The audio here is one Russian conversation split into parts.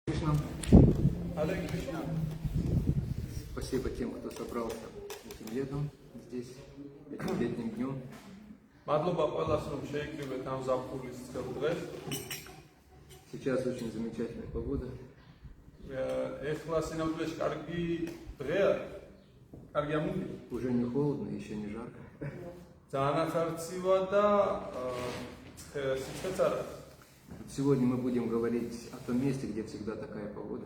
Кришна. Харе Кришна. Спасибо тем, кто собрался этим летом здесь, этим летним днем. Сейчас очень замечательная погода. Уже не холодно, еще не жарко. Сегодня мы будем говорить о том месте, где всегда такая погода.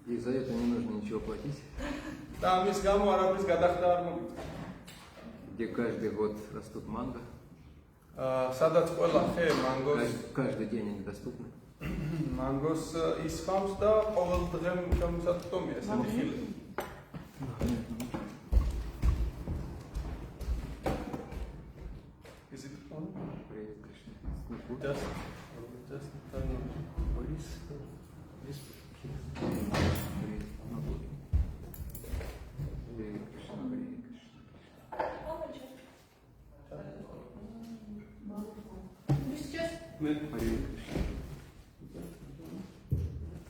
И за это не нужно ничего платить. Где каждый год растут манго. Каждый день они доступны. Mangos isfams da ყოველ დღე გამოსათქვამია სამხილე. Is it on? Just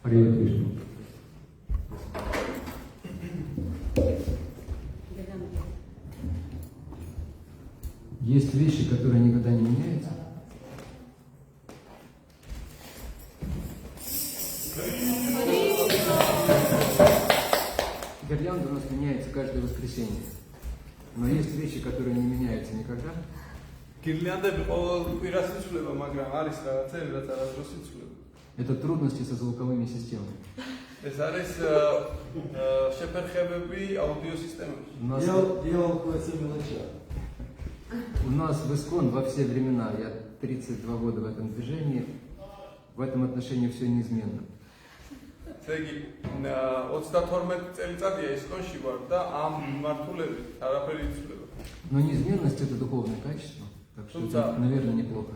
Харе Кришна. Есть вещи, которые никогда не меняются. Гирлянда у нас меняется каждое воскресенье. Но есть вещи, которые не меняются никогда. Это трудности со звуковыми системами. У нас в Искон во все времена, я 32 года в этом движении, в этом отношении все неизменно. Но неизменность — это духовное качество, так что это, наверное, неплохо.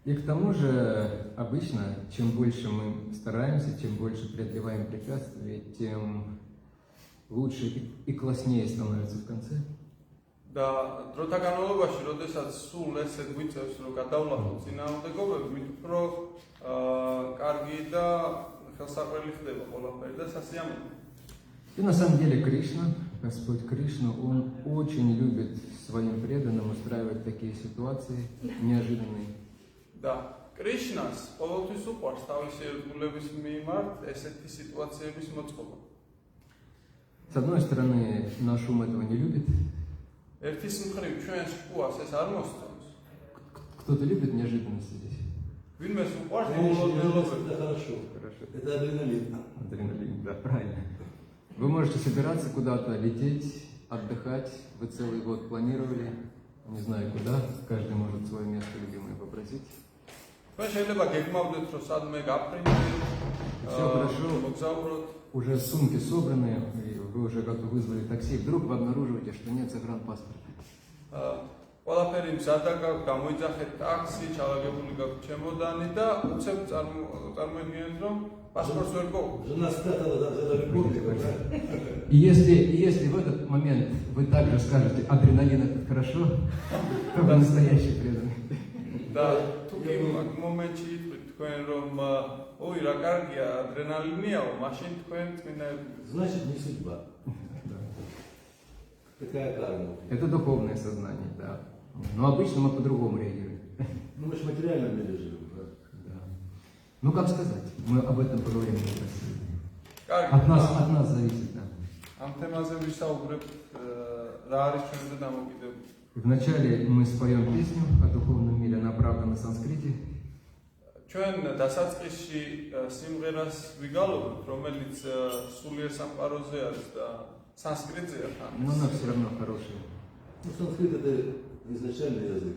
И к тому же, обычно, чем больше мы стараемся, чем больше преодолеваем препятствия, тем лучше и класснее становится в конце. И на самом деле Кришна, Господь Кришна, Он очень любит своим преданным устраивать такие ситуации неожиданные. Да, Кришнас ყოველთვის უყვარს თავისი ერთგულების მიმართ ესეთი სიტუაციების მოწყობა. С одной стороны, наш ум этого не любит. ერთის მხრივ ჩვენს შუას ეს არ მოსწონს. Кто-то любит неожиданности здесь? ვინმეს უყვარს მოულოდნელობები? Это хорошо. Это адреналин. Адреналин, да, правильно. Вы можете собираться куда-то, лететь, отдыхать. Вы целый год планировали, не знаю куда. Каждый может свое место любимое попросить. Все хорошо. Уже сумки собраны, и вы уже как-то вызвали такси. Вдруг вы обнаруживаете, что нет загранпаспорта. Жена спрятала за любовью. И если в этот момент вы также скажете, адреналин это хорошо, то вы настоящий преданный. Да, в моменте ой, რა კარგია, ადრენალინია, მაშინ თქვენ წმინდა. Значит, не судьба. Такая карма. Это духовное сознание, да. Но обычно мы по-другому реагируем. Ну, мы же в материальном мире живем, да? Да. Ну, как сказать, мы об этом поговорим. От нас зависит, да. Вначале мы споем песню о духовном мире, она правда на санскрите. ჩვენ დასაწყისში სიმღერას ვიგალობთ, რომელიც სულიერ სამყაროზე არის და სანსკრიტზეა თან. Но она все равно хорошая. Ну, санскрит это изначальный язык.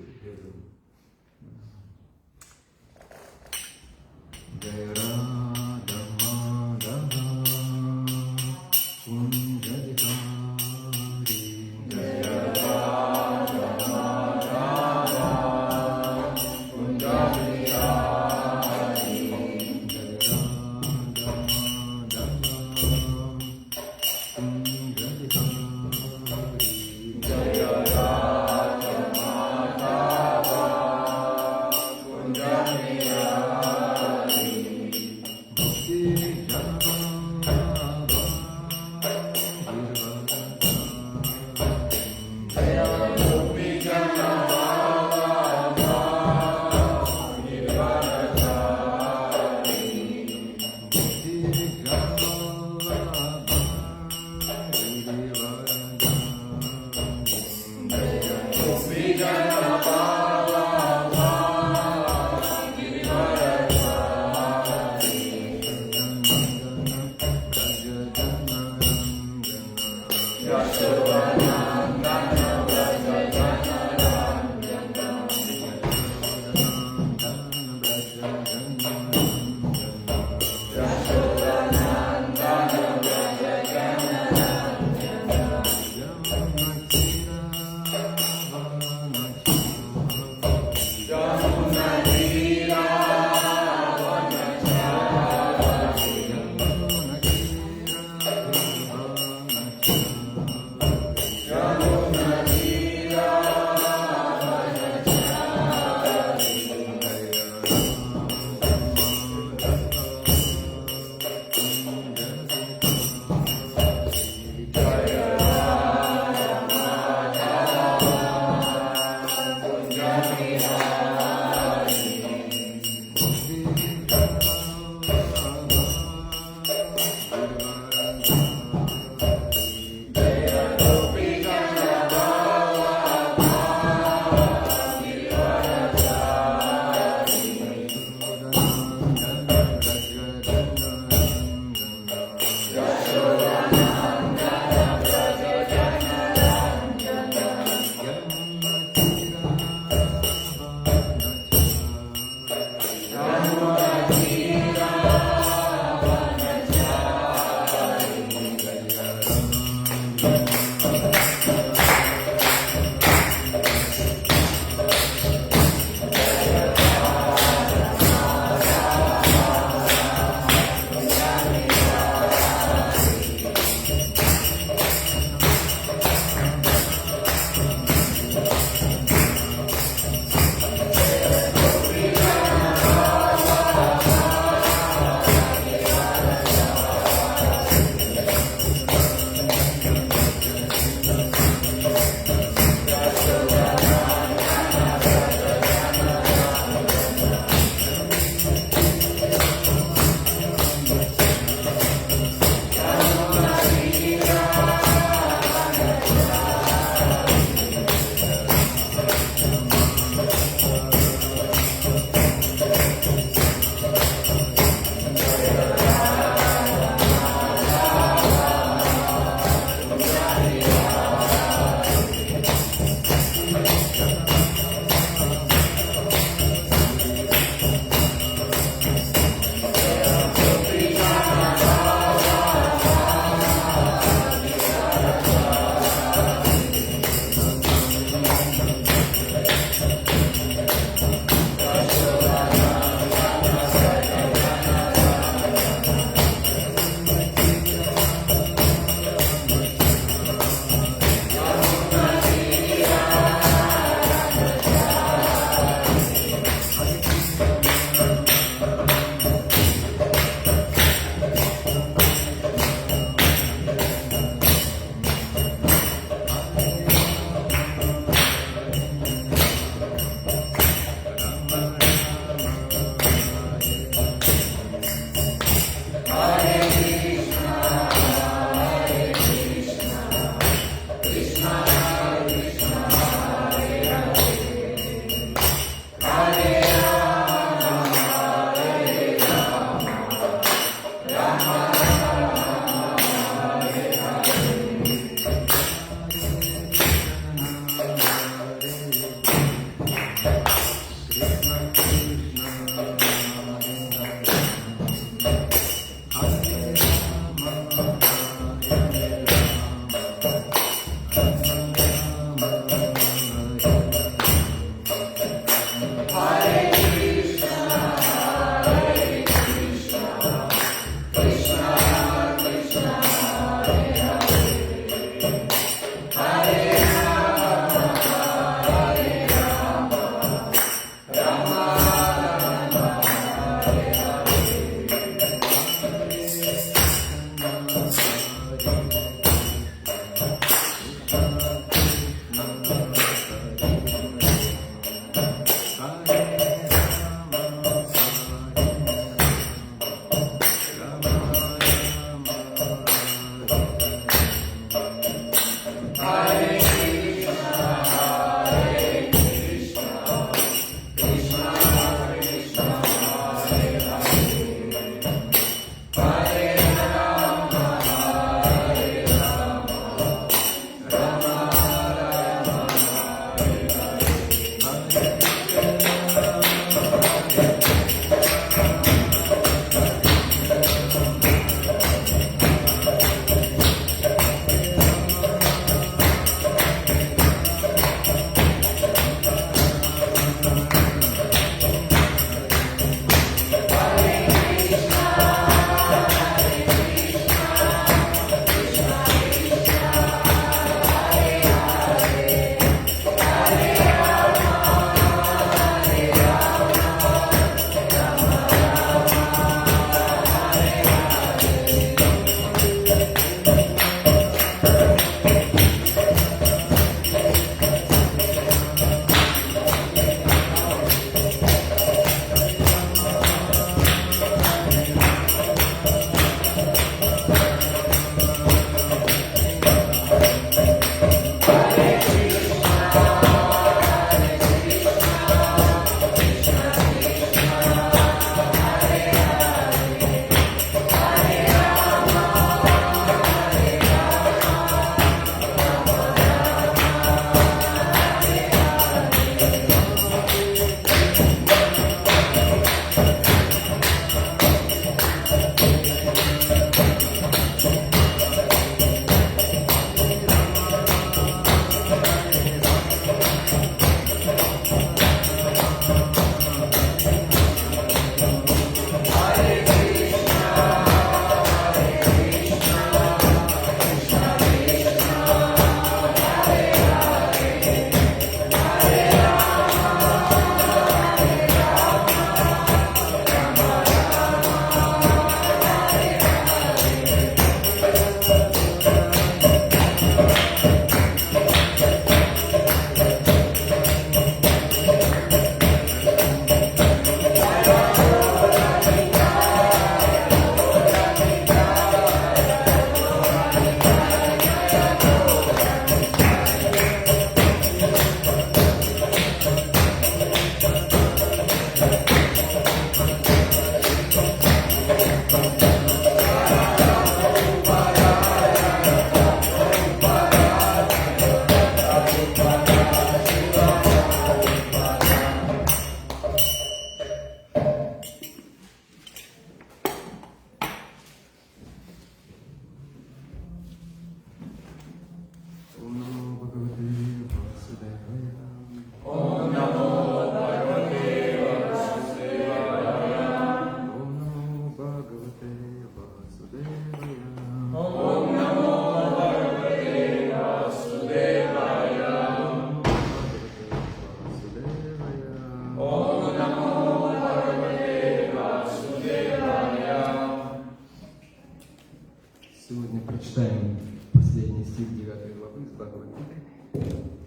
последний стих 9 главы из Бхагавад-гиты,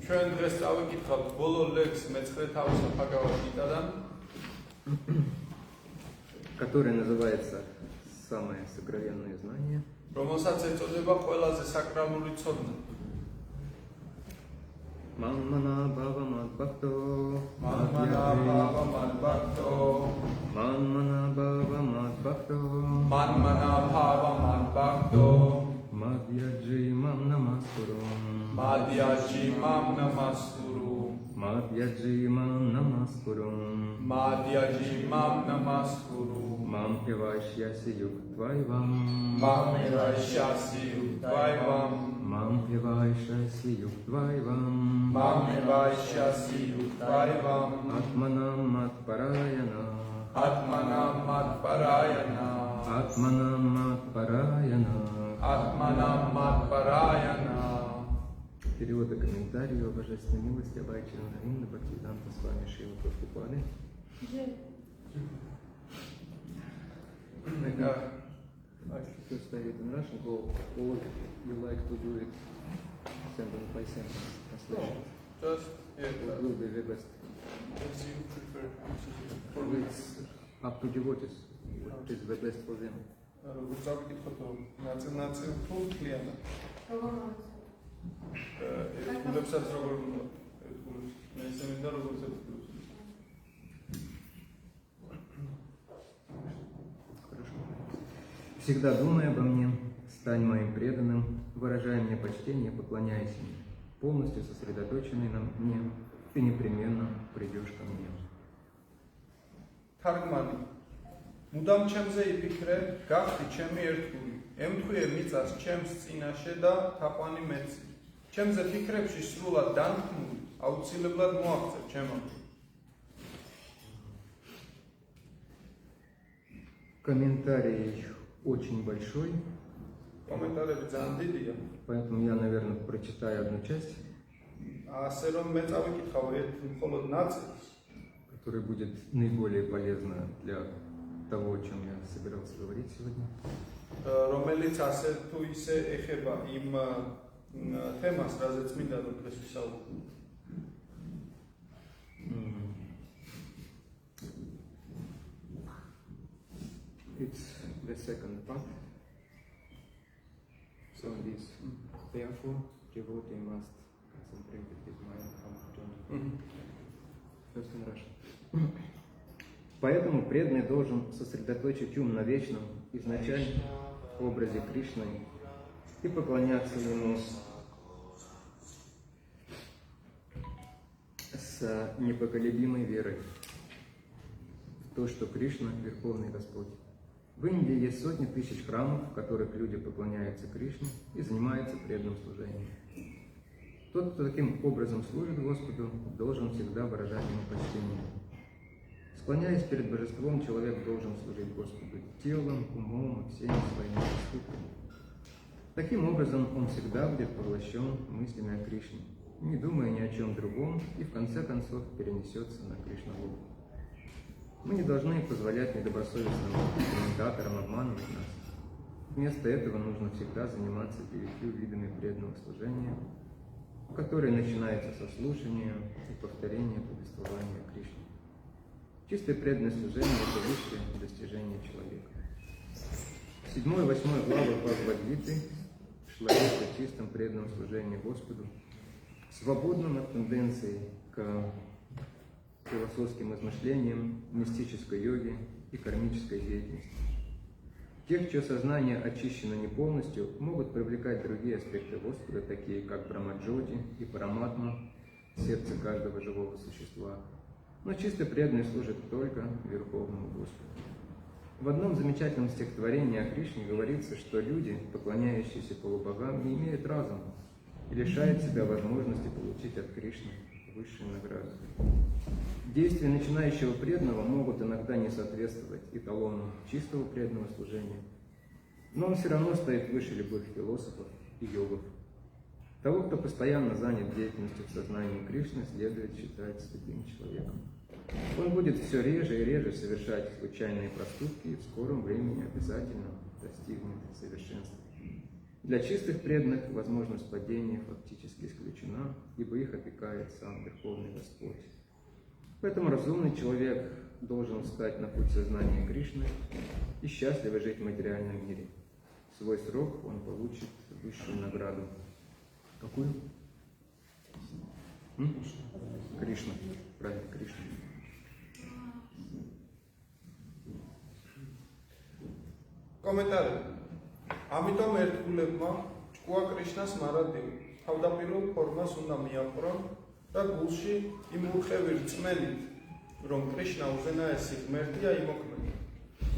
ჩვენ დღეს წავიკითხავთ ბოლო ლექს მე-9 თავისა Bhagavad-gītādან, который называется «Самое сокровенное знание». რომელსაც ეწოდება ყველაზე საკრალური ცოდნა. Манмана бхава мадбхакто, Manmana bhava madbhakto, манмана бхава мадбхакто, manmana bhava madbhakto, мадьяджи мам намаскуру, madhyaji mam namaskuru, мадьяджи мам намаскуру, madhyaji mam namaskuru, мам пивайшьяси юктвайвам, mam evaishyasi yuktvaivam, мам пивайшьяси юктвайвам, mam evaishyasi yuktvaivam, атманам матпараяна, atmanam matparayana, атманам матпараяна. atmanam matparayana. Перевод и комментарий о божественной милости Абхай Чарнаринда Бхактивиданта с вами Шрила Прабхупады. If you study it in Russian, or you like to do it sentence by sentence translation, Just it will be the best. as you prefer. It's up to devotees, what is the best for them. როგორც წავიკითხოთ, ნაწილ თუ კლიანა. ერთგულებსაც როგორ უნდა? ერთგულებს. მე ისე მინდა როგორც ერთგულებს. Всегда думай обо мне, стань моим преданным, выражай мне почтение, поклоняйся мне. Полностью сосредоточенный на мне, ты непременно придешь ко мне. თარგმანი. მუდამ ჩემზე იფიქრე, გახდი ჩემი ერთგული. ემთხვიე მიწას ჩემს წინაშე და თაყვანი მეცი. ჩემზე ფიქრებში სრულად დანთქმული, აუცილებლად მოაღწევ ჩემამდე. Комментарий очень большой, კომენტარები ძალიან დიდია. поэтому я, наверное, прочитаю одну часть, ასე რომ მე წავიკითხავ ერთ მხოლოდ ნაწილს, которая будет наиболее полезна для того, о чем я собирался говорить сегодня. რომელიც ასე თუ ისე ეხება იმ თემას, რაზეც მინდა რომ დღეს ვისაუბროთ. It's the second part. So this, therefore, devotee must concentrate his mind on eternity. First in Russian. Поэтому преданный должен сосредоточить ум на вечном, изначальном образе Кришны и поклоняться ему с непоколебимой верой в то, что Кришна – Верховный Господь. В Индии есть сотни тысяч храмов, в которых люди поклоняются Кришне и занимаются преданным служением. Тот, кто таким образом служит Господу, должен всегда выражать ему почтение. Склоняясь перед Божеством, человек должен служить Господу телом, умом и всеми своими поступками. Таким образом, он всегда будет поглощен мыслями о Кришне, не думая ни о чем другом, и в конце концов перенесется на Кришна-локу. Мы не должны позволять недобросовестным комментаторам обманывать нас. Вместо этого нужно всегда заниматься 9 видами преданного служения, которые начинаются со слушания и повторения повествования о Кришне. Чистое преданное служение – это высшее достижение человека. 7 и 8 главы Бхагавад-гиты шла речь о чистом преданном служении Господу, свободном от тенденций к философским измышлениям, мистической йоге и кармической деятельности. Тех, чье сознание очищено не полностью, могут привлекать другие аспекты Господа, такие как Брамаджоти и Параматма, сердце каждого живого существа. Но чисто преданный служит только Верховному Господу. В одном замечательном стихотворении о Кришне говорится, что люди, поклоняющиеся полубогам, не имеют разума и лишают себя возможности получить от Кришны высшие награды. Действия начинающего преданного могут иногда не соответствовать эталону чистого преданного служения, но он все равно стоит выше любых философов и йогов. Того, кто постоянно занят деятельностью в сознании Кришны, следует считать святым человеком. Он будет все реже и реже совершать случайные проступки и в скором времени обязательно достигнет совершенства. Для чистых преданных возможность падения фактически исключена, ибо их опекает сам Верховный Господь. Поэтому разумный человек должен встать на путь сознания Кришны и счастливо жить в материальном мире. В свой срок он получит высшую награду. Какую? Кришна. Правильно, Кришна. კომენტარი. ამიტომ ერთგულებმა ჭკუა კრიშნას მარადივი თავდაპირველ ფორმას უნდა მიაყრონ და გულში იმ უხევი რწმენით, რომ კრიშნა უზენაესი ღმერთია იმოქმედა.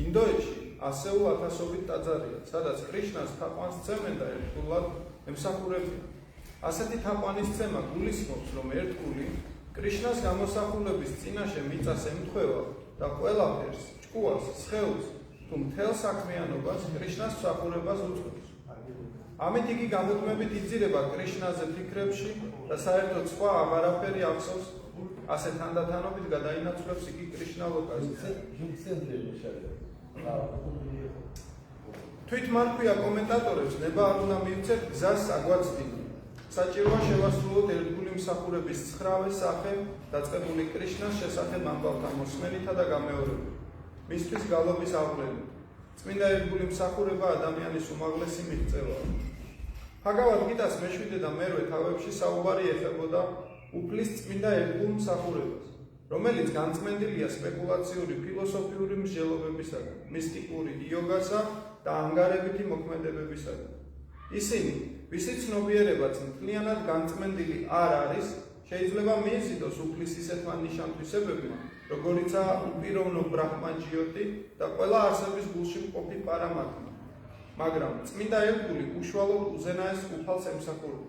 ინდოეთში ასეულ ათასობით ტაძარია, სადაც კრიშნას თაყვანს სცემენ და ერთგულად ემსახურებიან. ასეთი თაყვანის სცემა გულისხმობს, რომ ერთგული კრიშნას გამოსახულების წინაშე მიწას ემთხვევა და ყველაფერს, ჭკუას, სხეულს თუ მთელ საქმიანობას კრიშნას მსახურებას უწყობს. ამით იგი გამუდმებით იძირება კრიშნაზე ფიქრებში და საერთოდ სხვა აღარაფერი ახსოვს, ასე თანდათანობით გადაინაცვლებს იგი კრიშნა ლოკაზე. თვით მან ქვია კომენტატორებს, ნება არ უნდა მივცეთ გზას აგვაცდინო. საჭიროა შევასრულოთ ერთგული მსახურების 9-ვე სახე დაწყებული კრიშნას შესახებ ამბავთა მოსმენითა და გამეორებით. მისთვის გალობის აღვლენით. წმინდა ერთგული მსახურება ადამიანის უმაღლესი მიღწევაა. ბჰაგავად გიტას მე-7 და მე-8 თავებში საუბარი ეხებოდა უფლის წმინდა ერთგულ მსახურებას, რომელიც განწმენდილია სპეკულაციური ფილოსოფიური მსჯელობებისაგან, მისტიკური იოგასა და ანგარებითი მოქმედებებისაგან. ისინი, ვისიც ცნობიერებაც მთლიანად განწმენდილი არ არის, შეიძლება მიიზიდოს უფლის ისეთმა ნიშან-თვისებებმა, როგორიცაა უპიროვნო ბრაჰმაჯიოტი და ყველა არსების გულში მყოფი პარამატმა. მაგრამ წმინდა ერთგული უშუალოდ უზენაეს უფალს ემსახურება.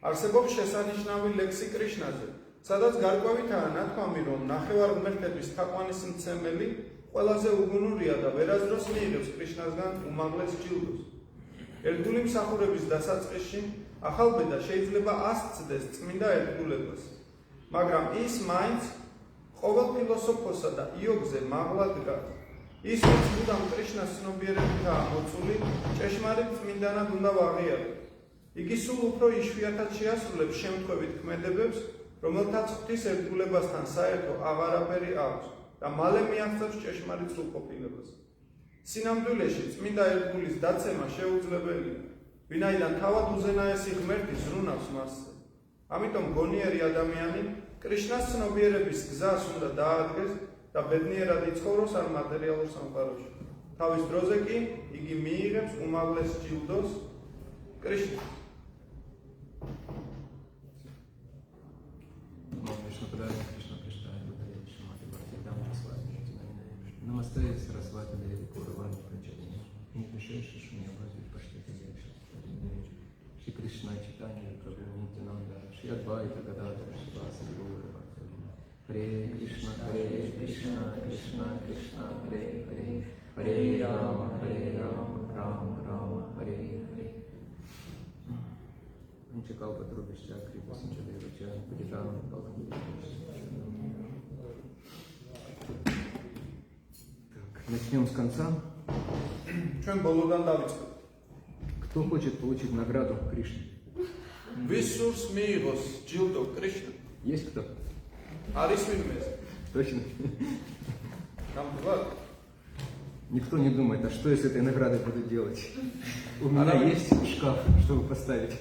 არსებობს შესანიშნავი ლექსი კრიშნაზე, სადაც გარკვევითაა ნათქვამი, რომ ნახევარ ღმერთების თაყვანის მცემელი ყველაზე უგუნურია და ვერასდროს მიიღებს კრიშნასგან უმაღლეს ჯილდოს. ერთგული მსახურების დასაწყისში ახალბედა შეიძლება ასწდეს წმინდა ერთგულებას, მაგრამ ის მაინც ყოველ ფილოსოფოსა და იოგზე მაღლა დგას. ის ვინც მუდამ კრიშნას ცნობიერებითაა მოწული, ჭეშმარიტ წმინდანად უნდა ვაღიაროთ. იგი სულ უფრო იშვიათად შეასრულებს შემთხვევით ქმედებებს, რომელთაც ღვთის ერთგულებასთან საერთო აღარაფერი აქვს და მალე მიაღწევს ჭეშმარიტ სრულყოფილებას. სინამდვილეში წმინდა ერთგულის დაცემა შეუძლებელია, ვინაიდან თავად უზენაესი ღმერთი ზრუნავს მასზე. ამიტომ გონიერი ადამიანი კრიშნას ცნობიერების გზას უნდა დაადგეს და ბედნიერად იცხოვროს არ მატერიალურ სამყაროში. თავის დროზე კი იგი მიიღებს უმაღლეს ჯილდოს კრიშნა. Намасте, Сарасвати, Деви, Куравани, Прачарини. Не мешай, что меня возьмет, пошли ты дальше. Шри Кришна, читание, Прабху, Нитянанда, Шри Адвайта, Гададхар, Шиваса, Гуру, Харе Кришна, Кришна, Кришна, Кришна, Харе Харе, Харе Рама, Рама, Рама, Харе Харе. Ничакалпа, Трубища, Крипа, Санчадевича, Падитана, Палхамдевича. Начнем с конца. ჩვენ ბოლოდან დავიწყოთ. Кто хочет получить награду Кришны? ვისურს მიიღოს ჯილდო კრიშნა? Есть кто? არის ვინმეს? Точно? ნამდვილად? Никто не думает, а что я с этой наградой буду делать? У меня есть шкаф, чтобы поставить.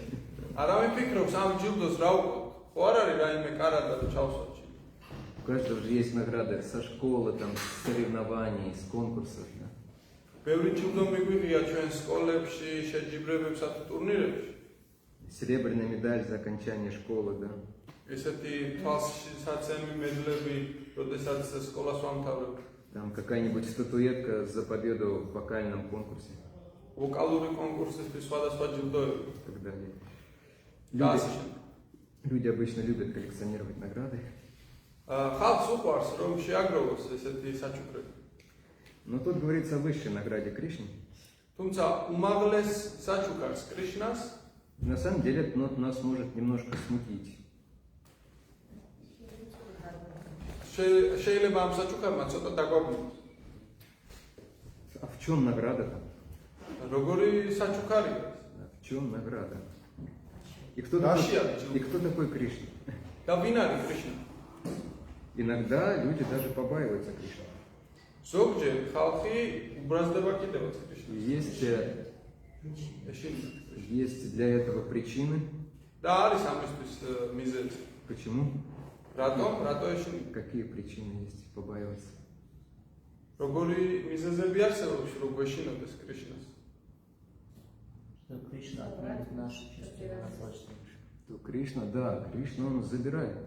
არავინ ფიქრობს ამ ჯილდოს რა უყოთ? ხო არ არის რაიმე კარადა და ჩავსვათ? У каждого же есть награды со школы, там, с соревнований, с конкурсов. Да? ბევრი ჯილდო მიგვიღია ჩვენ სკოლებში, შეჯიბრებებსა თუ ტურნირებში. Серебряная медаль за окончание школы, да. ესეთი თვალსაცემი მედლები, როდესაც სკოლას ვამთავრებ. Там какая-нибудь статуэтка за победу в вокальном конкурсе. ვოკალური კონკურსისთვის სხვადასხვა ჯილდოები. И так далее. Люди... Люди обычно любят коллекционировать награды. ხალხს უყვარს რომ შეაგროვოს ესეთი საჩუქრები. Но тут говорится о высшей награде Кришны. თუმცა უმაღლეს საჩუქარს კრიშნას На самом деле нас может немножко смутить. შეიძლება ამ საჩუქარმა ცოტა დაგვაბნოს. А в чем награда-то? როგორი საჩუქარია? чем награда? И кто Россия, такой, почему? и кто такой Кришна? და ვინ არის კრიშნა? Иногда люди даже побаиваются Кришны. ზოგჯერ ხალხი უბრალდება კიდევაც კრიშნას. Есть, ეშინია. есть для этого причины. და არის ამისთვის მიზეზი. Почему? რატო ეშინია? Какие причины есть побаиваться? როგორი მიზეზები არსებობს, რომ გვეშინოდეს კრიშნას? Что Кришна отменит наши чувственные наслаждения. То Кришна, да, Кришна он забирает.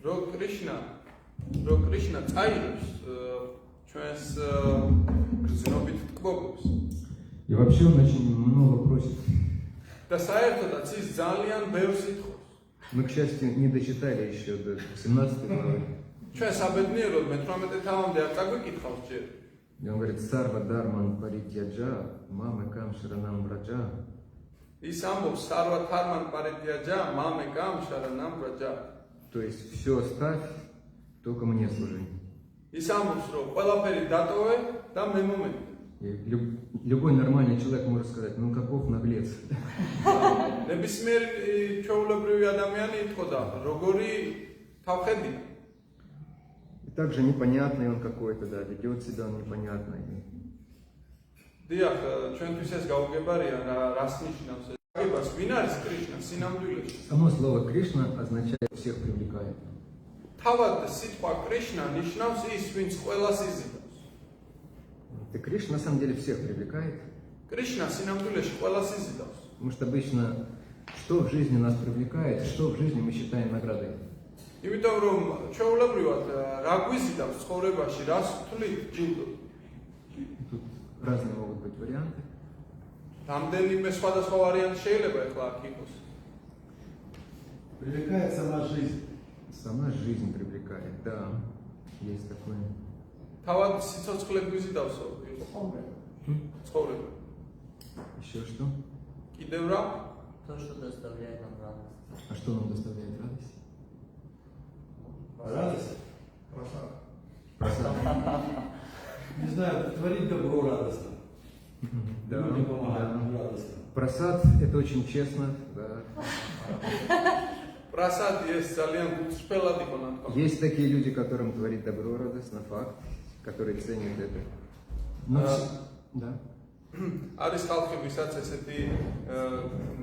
რო კრიშნა წაიღებს ჩვენს გრძნობით თქმობს И вообще он очень много просит. და საერთოდაც ის ძალიან ბევრს ითხოვს. Мы, к счастью, не дочитали еще до 17 главы. ჩვენ საბედნიეროდ მე-18 თავამდე არ წაგვიკითხავს ჯერ. И он говорит, Сарва Дарман Паритьяджа, Мамы Кам Шаранам Браджа. ის ამბობს სარვა თარმან პარიტიაჯა მამეკამ შარანამ ბრაჯა. То есть все оставь, только мне служи. ის ამბობს რომ ყველაფერი დატოვე და მე მომენტ. И любой нормальный человек может сказать, ну каков наглец. ნებისმიერი ჩვეულებრივი ადამიანი ითხოვდა როგორი თავხედია. И также непонятный он какой-то, да, ведет себя он непонятно. დიახ, ჩვენთვის ეს გაუგებარია რას ნიშნავს ეს. გაგებას ვინ არის კრიშნა სინამდვილეში? Само слово Кришна означает всех привлекает. თავად სიტყვა კრიშნა ნიშნავს ის, ვინც ყველას იზიდავს. И Кришна на самом деле всех привлекает. კრიშნა სინამდვილეში ყველას იზიდავს. Потому что обычно, что в жизни нас привлекает, что в жизни мы считаем наградой. იმიტომ რომ ჩვეულებრივად რა გვიზიდავს ცხოვრებაში, რას ვთვლით ჯილდო. Тут разные могут быть варианты. რამდენიმე სხვადასხვა ვარიანტი შეიძლება ახლა აქ იყოს. Привлекает сама жизнь. Сама жизнь привлекает, да, есть такое. თავად სიცოცხლე გვიზიდავსო იყო ცხოვრება. Еще что? კიდევ რა? То, что доставляет нам радость. А что нам доставляет радость? Радость? Просад. Не знаю, творить добро радостно. Да, Людям помогать да. радостно. Просад это очень честно, да. პრასადი ეს ძალიან გულწრფელად იყო ნათქვა. Есть такие люди, которым творить добро радостно, факт, которые ценят это. Но да. არის ხალხი, ვისაც ესეთი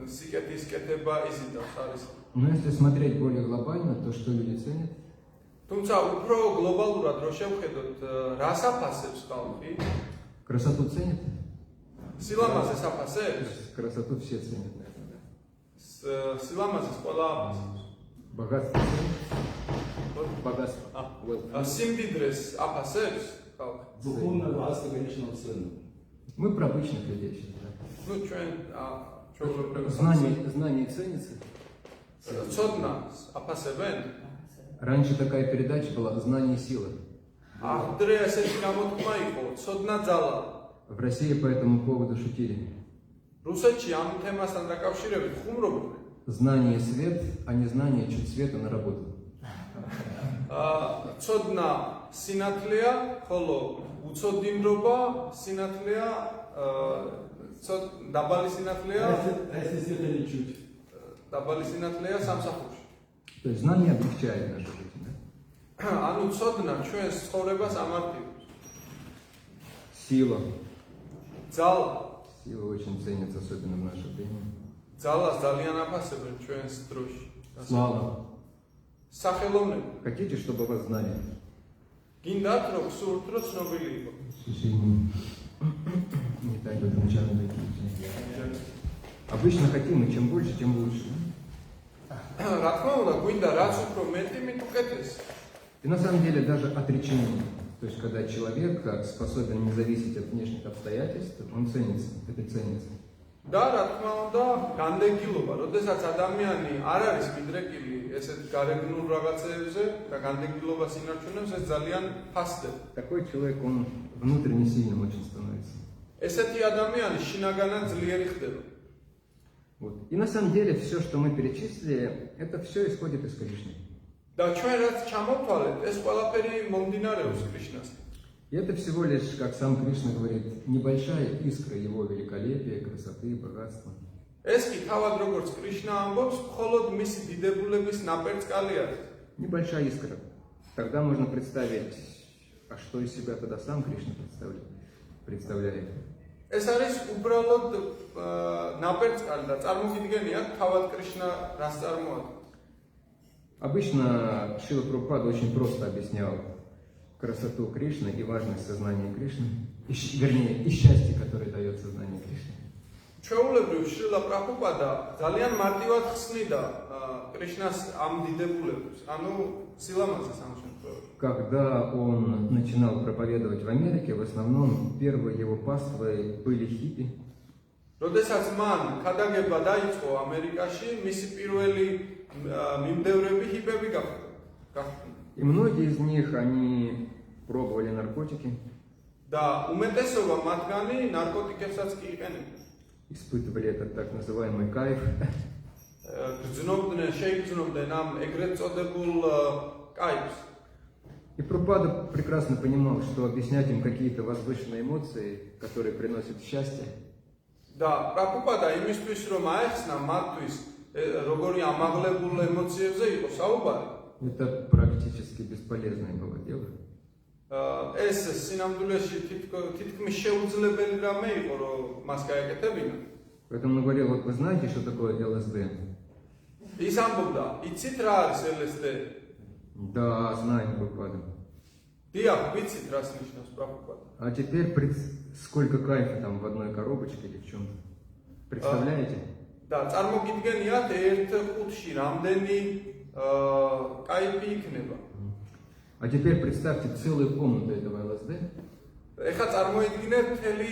სიკეთის კეთება იზიდავს, არის. Но если смотреть более глобально, то что люди ценят? თუმცა უფრო გლობალურად რო შევხედოთ, რას აფასებს ხალხი? Красоту ценят? სილამაზეს აფასებს? Красоту все ценят, наверное, да. სილამაზეს ყველა აფასებს. Богатство ценят? Богатство. Wealth. სიმდიდრეს აფასებს ხალხი? Духовное богатство, конечно, ценно. Мы про обычных людей сейчас, да. ну ჩვენ ჩვეულებრივ Знание ценится. ცოდნას აფასებენ? Раньше такая передача была «Знание и сила». აღდრე ესეთი გამოთქმა იყო, ცოდნა ძალა. В России по этому поводу шутили. რუსეთში ამ თემასთან დაკავშირებით ხუმრობდნენ. Знание – свет, а не знание – чуть света на работу. ცოდნა სინათლეა, ხოლო უცოდინრობა სინათლეა, დაბალი სინათლეა, А если света не чуть? დაბალი სინათლეა სამსახურში. То есть знание облегчает нашу жизнь, да? ანუ ცოდნა ჩვენს ცხოვრებას ამარტივებს. Сила. ძალა. Сила очень ценится, особенно в наше время. ძალას ძალიან აფასებენ ჩვენს დროში. Слава. სახელოვნები. Хотите, чтобы вас знали? გინდათ რომ გსურთ რომ ცნობილი იყო. К сожалению, не так в этом чане. Обычно хотим, и чем больше, тем лучше. რა თქმა უნდა, გვინდა რაც უფრო მეტი, მით უკეთესი. И на самом деле даже отречение. То есть, когда человек способен не зависеть от внешних обстоятельств, он ценится, это ценится. და რა თქმა უნდა, განდეგილობა, როდესაც ადამიანი არ არის მიდრეკილი ესეთ გარეგნულ რაღაცებზე და განდეგილობას ინარჩუნებს, ეს ძალიან ფასდება. Такой человек, он внутренне сильным очень становится. ესეთი ადამიანი შინაგანად ძლიერი ხდება. Вот. И на самом деле все, что мы перечислили, это все исходит из Кришны. და ჩვენ რაც ჩამოვთვალეთ, ეს ყველაფერი მომდინარეობს კრიშნასთან. И это всего лишь, как сам Кришна говорит, небольшая искра его великолепия, красоты, богатства. ეს კი თავად როგორც კრიშნა ამბობს, მხოლოდ მისი დიდებულების ნაპერწკალი არის. Небольшая искра. Тогда можно представить, а что из себя тогда сам Кришна представляет. ეს არის უბრალოდ ნაპერწკალი და წარმოგიდგენია თავად კრიშნა რას წარმოადგენს. Обычно Шрила Прабхупада очень просто объяснял красоту Кришны и важность сознания Кришны, вернее, и счастье, которое дает сознание Кришны. ჩვეულებრივ შრილა პრაბჰუპადა ძალიან მარტივად ხსნიდა კრიშნას ამ დიდებულებას, ანუ სილამაზეს ამ შემთხვევაში. Когда он начинал проповедовать в Америке, в основном первые его паствы были хиппи. როდესაც მან ქადაგება დაიწყო ამერიკაში, მისი პირველი მიმდევრები ჰიპები გახდა. И многие из них, они пробовали наркотики, და უმეტესობა მათგანი ნარკოტიკებსაც კი იყენებდნენ. испытывали этот так называемый кайф. შეიგრძნობდნენ ამ ეგრეთ წოდებულ кайфს. И Прабхупада прекрасно понимал, что объяснять им какие-то возвышенные эмоции, которые приносят счастье, და პრაბჰუპადა იმისთვის რომ აეხსნა მათთვის როგორი ამაღლებულ ემოციებზე იყო საუბარი. это практически бесполезное было дело. ეს სინამდვილეში თითქმის შეუძლებელი რამე იყო, რომ მას გაეკეთებინა. Поэтому он говорил, вот вы знаете, что такое ЛСД? ის ამბობდა, იცით რა არის LSD? Да, знаем, Прабхупада. დიახ, ვიცით რას ნიშნავს პრაბჰუპადა. А теперь сколько кайфа там в одной коробочке или в чем? Представляете? და წარმოგიდგენიათ ერთ ყუთში რამდენი кайфი იქნება. А теперь представьте целую комнату этого ЛСД. ეხლა წარმოიდგინეთ მთელი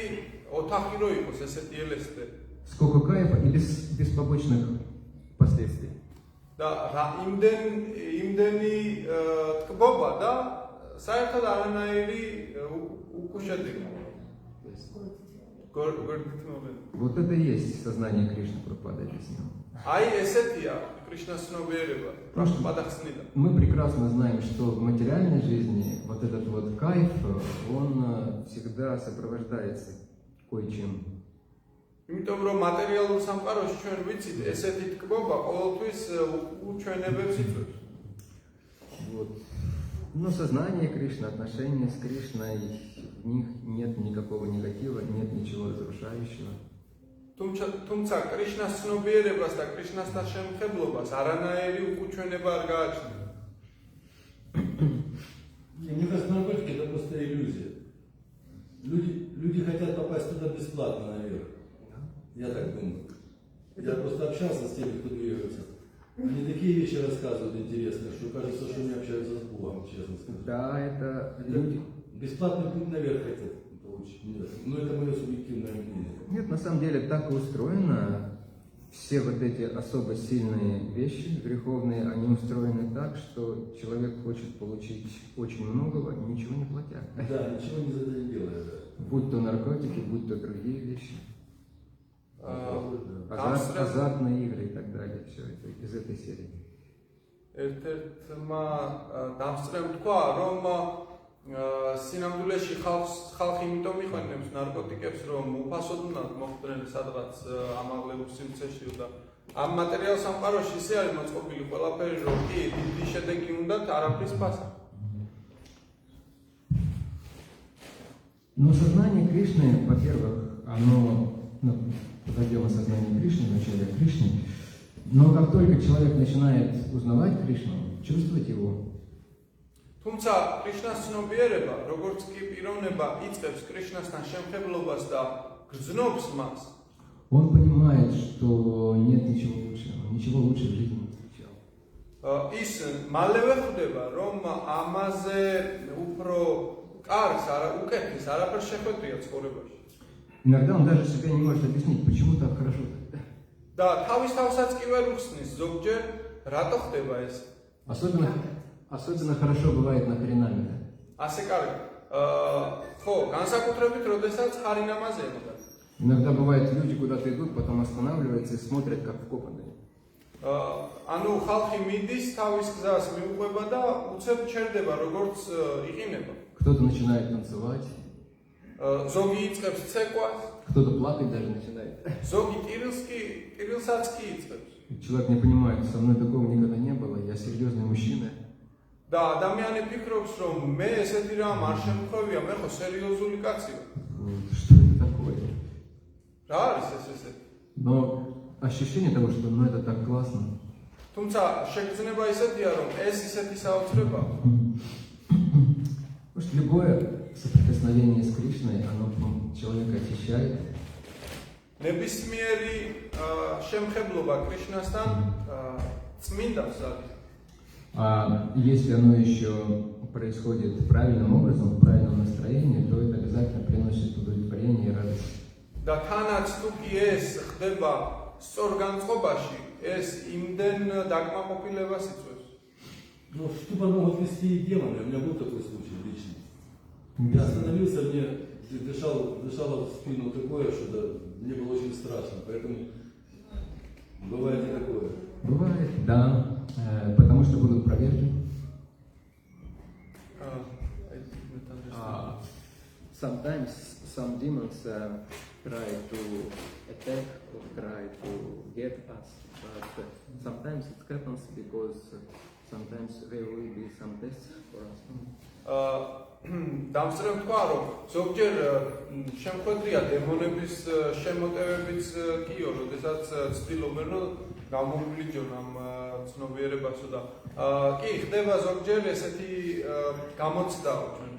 ოთახი რო იყოს ესეთი LSD. Сколько кайфа и без побочных последствий. და იმდენი ტკბობა და საერთოდ არანაირი უკუშედეგი. Вот это и есть сознание Кришны, Прабхупада объяснил. აი ესეთია კრიშნას ცნობიერება, პრაბჰუპადა ხსნიდა. Мы прекрасно знаем, что в материальной жизни вот этот вот кайф, он всегда сопровождается кое-чем. იმიტომ რომ მატერიალურ სამყაროში ჩვენ ვიცით, ესეთი ტკბობა ყოველთვის უჩვენებებს იწვევს. Вот. Но сознание Кришны, отношения с Кришной, в них нет никакого негатива, нет ничего разрушающего. თუმცა კრიშნას ცნობიერებას და კრიშნასთან შემხებლობას არანაირი უკუჩვენება არ გააჩნია. Мне кажется, наркотики это просто иллюзия. Люди хотят попасть туда бесплатно наверх. Я так думаю. Я просто общался с теми, кто двигается. Они такие вещи рассказывают интересные, что кажется, что они общаются с Богом, честно сказать. Да, это люди. Бесплатный путь наверх хотят получить. Нет. Но это мое субъективное мнение. Нет, на самом деле так и устроено. Все вот эти особо сильные вещи греховные, они устроены так, что человек хочет получить очень многого, ничего не платя. Да, ничего не за это не делая. Да. Будь то наркотики, будь то другие вещи. Азартные игры и так далее. Все это из этой серии. ერთ-ერთმა დავსწრემ თქვა, რომ სინამდვილეში ხალხი იმიტომ მიხონებს ნარკოტიკებს, რომ უფასოდნად მოხვდნენ სადღაც ამაღლებულ სივრცეში და ამ მატერიალ სამყაროში ისე არის მოწყობილი ყველაფერი, რომ კი დიდი შედეგი უნდათ, არაფრის ფასი. Но сознание Кришны, во-первых, оно, зайдем о сознании Кришны, вначале о Кришне, но как только человек начинает узнавать Кришну, чувствовать его, თუმცა კრიშნას ცნობიერება, როგორც კი პიროვნება იწყებს კრიშნასთან შემხებლობას და გრძნობს მას, он понимает, что нет ничего лучше в жизни не встречал. ის მალევე ხვდება, რომ ამაზე უფრო კარგს უკეთეს არაფერს შეხვედრია ცხოვრებაში. Иногда он даже себе не может объяснить, почему так хорошо. და თავის თავსაც კი ვერ უხსნის ზოგჯერ რატო ხდება ეს. Особенно хорошо бывает на Харинаме. ასე კარგი. ხო, განსაკუთრებით, როდესაც ხარინამაზე ეხება. Иногда бывает, люди куда-то идут, потом останавливаются и смотрят, как вкопанные. ანუ ხალხი მიდის თავის გზას მიუყვება და უცებ ჩერდება როგორც იყინება. Кто-то начинает танцевать, ზოგი იწყებს ცეკვას, кто-то плакать даже начинает. ზოგი ტირილსაც კი იწყებს. Человек не понимает, со мной такого никогда не было, я серьезный мужчина. და ადამიანი ფიქრობს, რომ მე ესეთი რამ არ შემთხვევია, მე ხო სერიოზული კაცია. Что это такое? რა არის ეს ესეთი? Но ощущение того, что ну это так классно. თუმცა შეგრძნება ისეთია, რომ ეს ისეთი საოცრება. Потому что любое соприкосновение с Кришной, оно человека очищает. ნებისმიერი შემხებლობა კრიშნასთან წმინდავს არის. А если оно еще происходит правильным образом, в правильном настроении, то это обязательно приносит удовлетворение и радость. და თანაც თუ კი ეს ხდება სწორ განწყობაში, ეს იმდენ დაკმაყოფილებას იწვევს. Ну, что помогут вести и демоны? У меня был такой случай лично. Я остановился, мне дышало в спину такое, что да, мне было очень страшно. Поэтому бывает и такое. Бывает, да, потому что будут проверки. Sometimes some demons try to attack or try to get us, but sometimes it happens because sometimes there will be some tests for us. დამსწრე თქვა, რომ ზოგჯერ შემხვედრია დემონების შემოტევებიც კიო, როდესაც ცდილობენ რომ გამოგვლიჯონ ამ ცნობიერებასო და კი ხდება ზოგჯერ ესეთი გამოცდაო ჩვენ.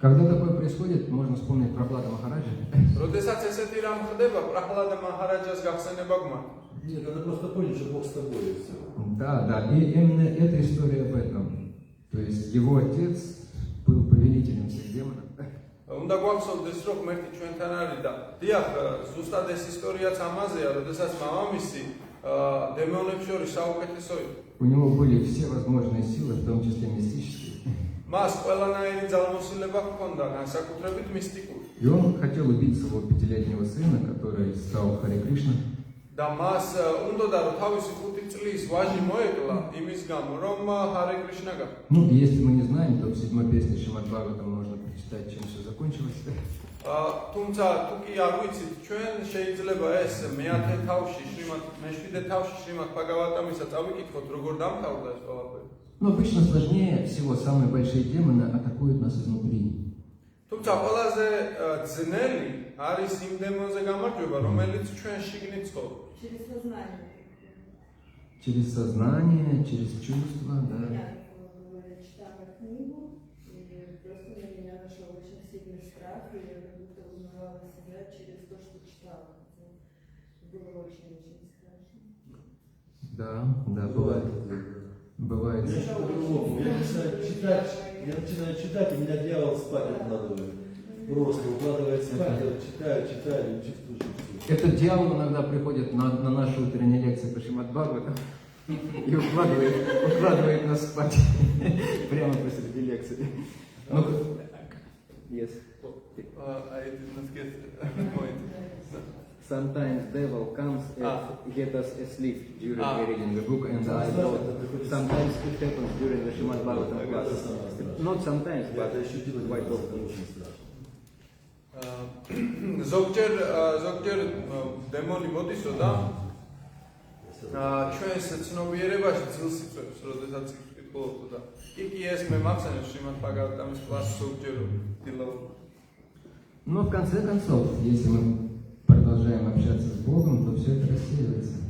Когда такое происходит, можно вспомнить Прохлада Махараджа. როდესაც ესეთი რამ ხდება, პრაჰლადა მაჰარაჯას გახსენება გმართ. Нет, надо просто понять, что Бог с тобой и все. Да, и именно эта история об этом. То есть его отец был повелителем всех демонов. უნდა გვახსოვდეს, რომ ღმერთი ჩვენთან არის და დიახ, ზუსტად ეს ისტორიაც ამაზეა, როდესაც მამამისი დემონებს შორის საუკეთესო იყო. У него были все возможные силы, в том числе мистические. მას ყველანაირი ძალმოსილება ჰქონდა, განსაკუთრებით მისტიკური. И он хотел убить своего 5-летнего сына, который стал Харе Кришна. და მას უნდოდა რომ თავისი 5 წლის ვაჟი მოეკლა იმის გამო, რომ ჰარე კრიშნა გახდა. Ну, и если мы не знаем, то в 7-й песне Шримад Бхагаватам можно прочитать, чем все закончилось. თუმცა თუ კი არ ვიცით, ჩვენ შეიძლება ეს მე-10 თავში მე-7 თავში შრიმად ბჰაგავატამისა წავიკითხოთ, როგორ დამთავრდა ეს ყველაფერი. Но обычно сложнее всего самые большие демоны атакуют нас изнутри. თუმცა ყველაზე ძნელი არის იმ დემონზე გამარჯვება, რომელიც ჩვენ შიგნით ცხოვრობს. Через сознание. Через сознание, через чувства, да. Я читала книгу, и просто на меня нашел очень сильный страх, и я как будто узнавала себя через то, что читала. Было очень-очень страшно. Да, бывает. Бывает. Я начинаю читать, и меня дьявол спать откладывает. Просто укладывает спать, я читаю, и чувствую. Этот дьявол иногда приходит на наши утренние лекции по Шримад Бхагаватам и укладывает нас спать прямо посреди лекции. Ну, yes. I did not get the point. Sometimes devil comes and get us asleep during reading the book, and I thought sometimes it happens during the Shrimad Bhagavatam class. Not sometimes, but quite often. ზოგჯერ დემონი მოდისო და ჩვენს ცნობიერებაში ძილს იწვევს, როდესაც იკითხულობ და კი ეს მე მახსენებს Шримад Бхагаватамის კლასს ზოგჯერ დილაო. Но в конце концов, если мы продолжаем общаться с Богом, то все это рассеивается.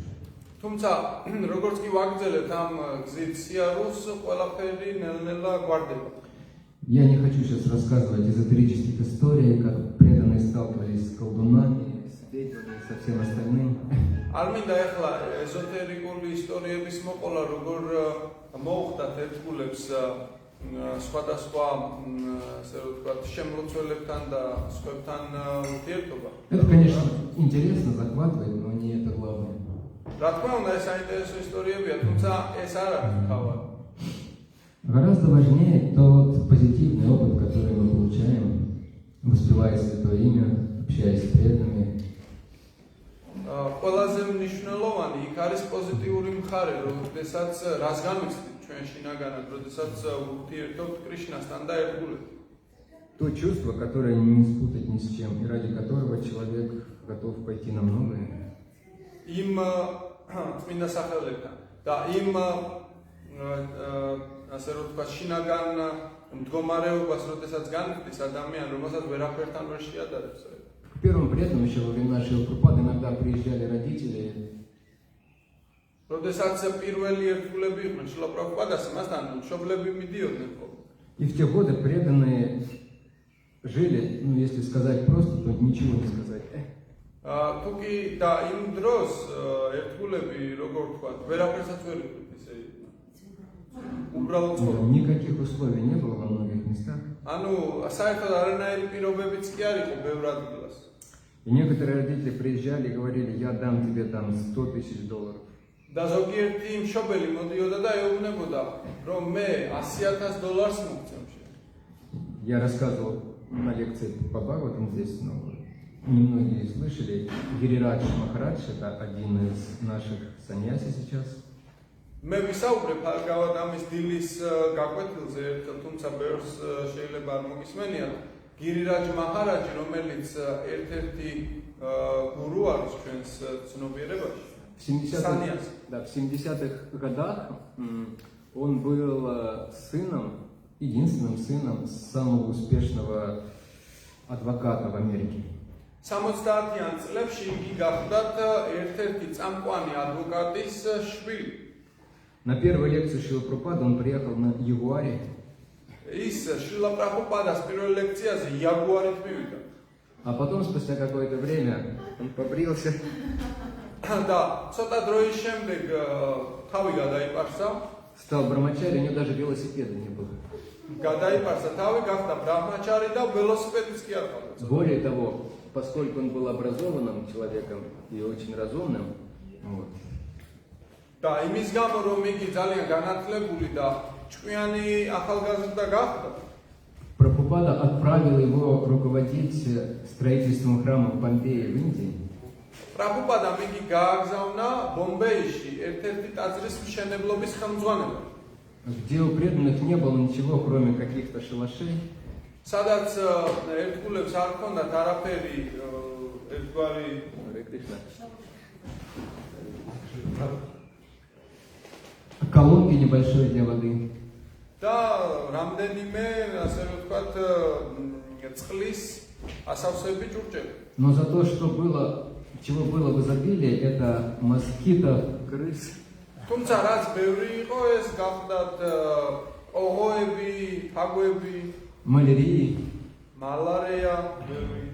თუმცა როგორც კი ვაგრძელებთ ამ გზით სიარულს, ყველაფერი ნელ-ნელა გვარდება. Я не хочу сейчас рассказывать эзотерических историй, как преданные сталкивались с колдунами, с ведьмами, со всем остальным. არ მინდა ახლა ეზოტერიკული ისტორიების მოყოლა, როგორ მოუხდათ ერთგულებს სხვადასხვა, ასე რომ ვთქვათ, შემლოცველებთან და სხვებთან ურთიერთობა. Это, конечно, интересно, захватывает, но не это главное. რა თქმა უნდა, ეს საინტერესო ისტორიებია, თუმცა ეს არ არის თავად. Гораздо важнее тот позитивный опыт, который мы получаем, воспевая Святое Имя, общаясь с преданными. ყველაზე მნიშვნელოვანი იქ არის პოზიტიური მხარე, როდესაც რას განვიცდით ჩვენ შინაგანად, როდესაც ურთიერთობთ კრიშნასთან და ერთგულებით. То чувство, которое не спутать ни с чем, и ради которого человек готов пойти на многое. იმ წმინდა სახელებთან და იმ ასე რომ თქვა შინაგან მდგომარეობას, როდესაც განვიცდის ადამიანი, რომელსაც ვერაფერთან ვერ შეადარებს. К первым предкам еще во времена Шилапрапады иногда приезжали родители. როდესაც პირველი ერთგულები იყვნენ შილაპრაბჰუპადას, მასთან მშობლები მიდიოდნენ ხოლმე. И в те годы преданные жили, ну если сказать просто, то ничего не сказать. თუკი და იმ დროს ერთგულები, როგორ ვთქვა, ვერაფერსაც ვერ იყვნენ ისე. უბრალოდ ცხოვრობდნენ. Никаких условий не было во многих местах. ანუ საერთოდ არანაირი პირობებიც კი არ იყო ბევრ ადგილას. И некоторые родители приезжали и говорили, я дам тебе там $100 000. და ზოგიერთი მშობელი მოდიოდა და ეუბნებოდა, რომ მე $100,000 მოგცემ. Я рассказывал на лекции по Бхагаватам здесь, но немногие слышали. Гирирадж Махарадж, это один из наших саньяси сейчас. მე ვისაუბრებ ბჰაგავატამის დილის გაკვეთილზე ერთხელ, თუმცა ბევრს შეიძლება არ მოგისმენია. გირირაჯ მაჰარაჯი, რომელიც ერთ-ერთი გურუ არის ჩვენს ცნობიერებაში. В 70-х годах он был сыном, единственным сыном самого успешного адвоката в Америке. 70-იან წლებში იგი გახდათ ერთ-ერთი წამყვანი ადვოკატის შვილი. На первую лекцию Шилапрапады он приехал на Ягуаре. ის შრილა პრაბჰუპადას პირველ ლექციაზე იაგუარით მივიდა. А потом, спустя какое-то время, он побрился. და ცოტა დროის შემდეგ თავი გადაიპარსა. Стал брамачари, у него даже велосипеда не было. გადაიპარსა თავი, გახდა ბრაჰმაჩარი და ველოსიპედიც კი არ ყავდა. Более того, поскольку он был образованным человеком и очень разумным, вот, და იმის გამო რომ იგი ძალიან განათლებული და ჭკვიანი ახალგაზრდა გახდა. Прабхупада отправил его руководить строительством храма в Помпеи в Индии. პრაბჰუპადამ იგი გააგზავნა ბომბეიში ერთ-ერთი ტაძრის მშენებლობის ხელმძღვანელად. Где у преданных не было ничего, кроме каких-то шалашей. სადაც ერთგულებს არ ჰქონდათ არაფერი ერთგვარი Колонки небольшой для воды. და რამდენიმე, ასე რომ ვთქვათ, წყლის ასავსები ჭურჭელი. Но за то, что было, чего было в изобилии, это москитов, крыс. თუმცა რაც ბევრი იყო, ეს გახდათ ოღოები, თაგვები, Малярии, მალარია, ბევრი.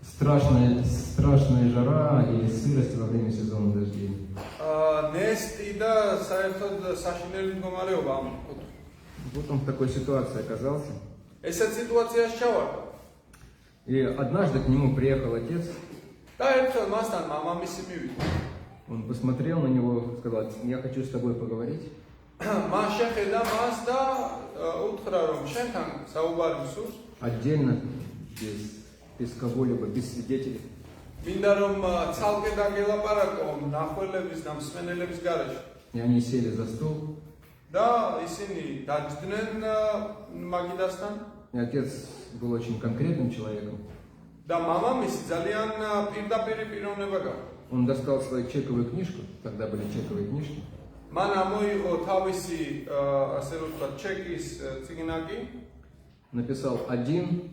страшная жара и сырость во время сезона дождей. ნესტი და საერთოდ საშინელი მდგომარეობა ამ კუთხით. Вот он в такой ситуации оказался. ესეთ სიტუაციაში ჩავარდა. И однажды к нему приехал отец. და ერთხელ მასთან მამამისი მივიდა. Он посмотрел на него, сказал, я хочу с тобой поговорить. მას შეხედა მას და უთხრა, რომ შენთან საუბარი მსურს. Отдельно, без кого-либо, без свидетелей. მინდა რომ ცალკე დაგელაპარაკო ნახველების და მსმენელების გარეშე. И они сели за стол. და ისინი დაჯდნენ მაგიდასთან. И отец был очень конкретным человеком. და მამამისი ძალიან პირდაპირი პიროვნება გაქვს. Он достал свою чековую книжку, тогда были чековые книжки. მან ამოიღო თავისი ასე რომ ვთქვათ ჩეკის წიგნაკი. Написал 1,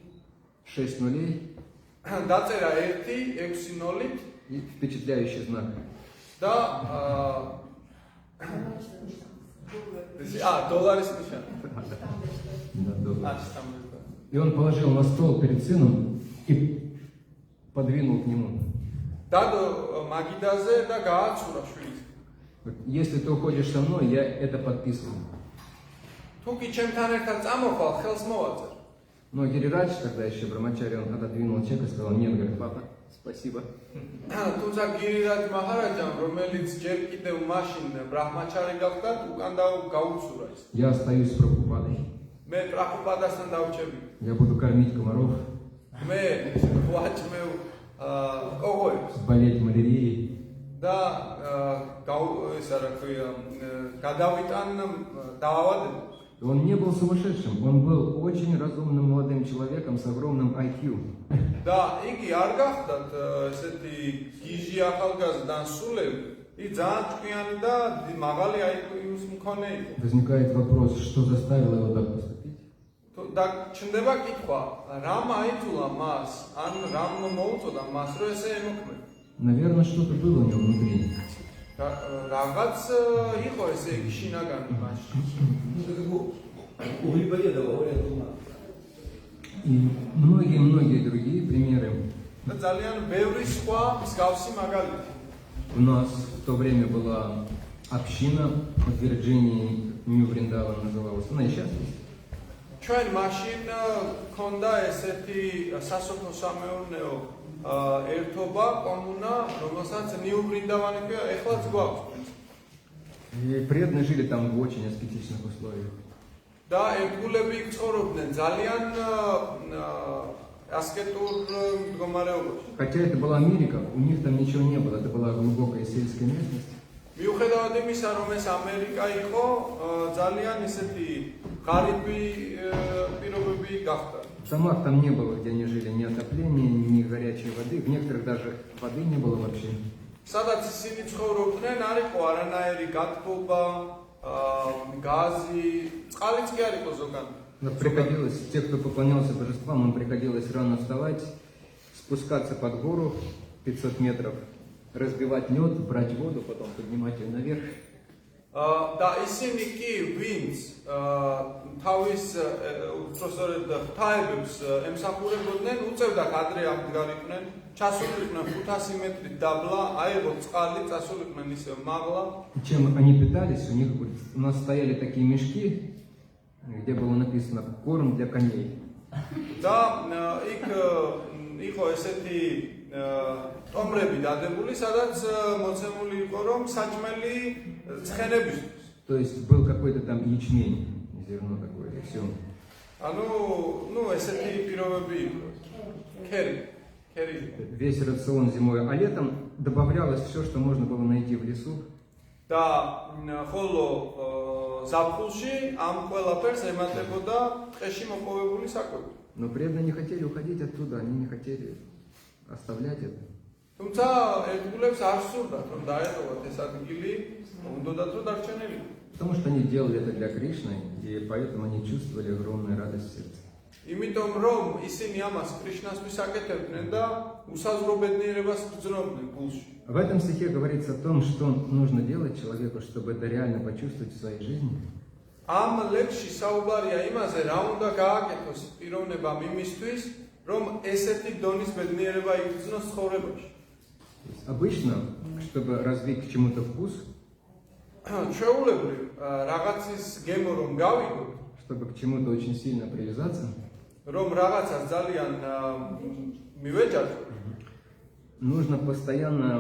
6 нулей დაწერა 1, 6 0-ით и впечатляющий знак. და დოლარის ნიშანი. Да, доллар. სტამბილდა. И он положил на стол перед сыном и подвинул к нему. დადო მაგიდაზე და გააცურა შვილს. Вот, если ты уходишь со мной, я это подписываю. თუკი ჩემთან ერთად წამოხვალ, ხელს მოვაწერ. Но Гирирадж, тогда еще брамачари, он отодвинул чек и сказал, нет, говорит, папа, спасибо. თუმცა გირირაჯ მაჰარაჯამ, რომელიც ჯერ კიდევ მაშინ ბრაჰმაჩარი გახდა, უკან გაუცურა ის. Я остаюсь с Прабхупадой. მე პრაბჰუპადასთან დავჭები. Я буду кормить комаров. მე ვაჭმევ კოღოებს болеть малярией. და ეს რა ქვია გადავიტან დაავადებებს. Он не был сумасшедшим, он был очень разумным молодым человеком с огромным IQ. და იგი არ გახდათ ესეთი გიჟი ახალგაზრდა სულები, იგი ძალიან ჭკვიანი და მაღალი IQ-ის მქონე იყო. Возникает вопрос, что заставило его так поступить? და ჩნდება კითხვა, რამ აიძულა მას, ან რამ მოუწოდა მას, რომ ესე ემოქმედა. Наверное, что-то было у него внутри. რაღაც იყო ესე იგი შინაგანი მასში. Ну, это как у Грибоедова говорят ума. И многие-многие другие примеры. და ძალიან ბევრი სხვა მსგავსი მაგალითი. У нас в то время была община в Вирджинии, Нью-Вриндаван называлась. Она и сейчас есть. ჩვენ მაშინ ქონდა ესეთი სასოფლო სამეურნეო ერთობა, კომუნა, რომელსაც ნიუ-ბრინდავანი ქვია, ეხლაც გვაქვს. И преданные жили там в очень аскетичных условиях. და ერთგულები იქ ცხოვრობდნენ ძალიან аскетურ მდგომარეობაში. Хотя это была Америка, у них там ничего не было, это была глубокая сельская местность. მიუხედავად იმისა, რომ ეს ამერიკა იყო, ძალიან ისეთი ღარიბი პირობები გახდა. В домах там не было, где они жили, ни отопления, ни горячей воды. В некоторых даже воды не было вообще. სადაც ისინი ცხოვრობდნენ, არ იყო არანაირი გათბობა, гази, წყალიც კი არ იყო ზოგადად. Но приходилось, те, кто поклонялся божествам, им приходилось рано вставать, спускаться под гору 500 метров, разбивать лед, брать воду, потом поднимать ее наверх. და ისინი კი ვინც თავის უпроსორედ ღვთაებებს ემსახურებოდნენ, უწევდათ ადრე ამდგარიყვნენ, ჩასულიყვნენ 500 მეტრით დაბლა, აიღო წყალი, წასულიყვნენ ისევ მაღლა. Чем они питались, у нас стояли такие мешки, где было написано «корм для коней». და იქ იყო ესეთი ტომრები დადებული, სადაც მოცემული იყო, რომ საჭმელი ცხენებისთვის. То есть был какой-то там ячмень, зерно такое, и все. ანუ ესეთი პირობები იყო. ქერი. Весь рацион зимой, а летом добавлялось все, что можно было найти в лесу. და ხოლო ზაფხულში ამ ყველაფერს ემატებოდა ტყეში მოპოვებული საკვები. Но преданные не хотели уходить оттуда, они не хотели оставлять это. თუმცა ერთგულებს არ სურდათ, რომ დაეტოვათ ეს ადგილი, უნდათ რომ დარჩენილიყო. Потому что они делали это для Кришны, и поэтому они чувствовали огромную радость в сердце. იმიტომ რომ ისინი ამას კრიშნასთვის აკეთებდნენ და უსაზღვრო ბედნიერებას გრძნობდნენ გულში. В этом стихе говорится о том, что нужно делать человеку, чтобы это реально почувствовать в своей жизни. ამ ლექსში საუბარია იმაზე, რა უნდა გააკეთოს პიროვნებამ იმისთვის, რომ ესეთი დონის ბედნიერება იგრძნოს ცხოვრებაში. Обычно, чтобы развить к чему-то вкус, ჩვეულებრივ რაღაცის გემო რომ გავიგოთ, чтобы к чему-то очень сильно привязаться, რომ რაღაცას ძალიან მივეჯაჭვოთ, нужно постоянно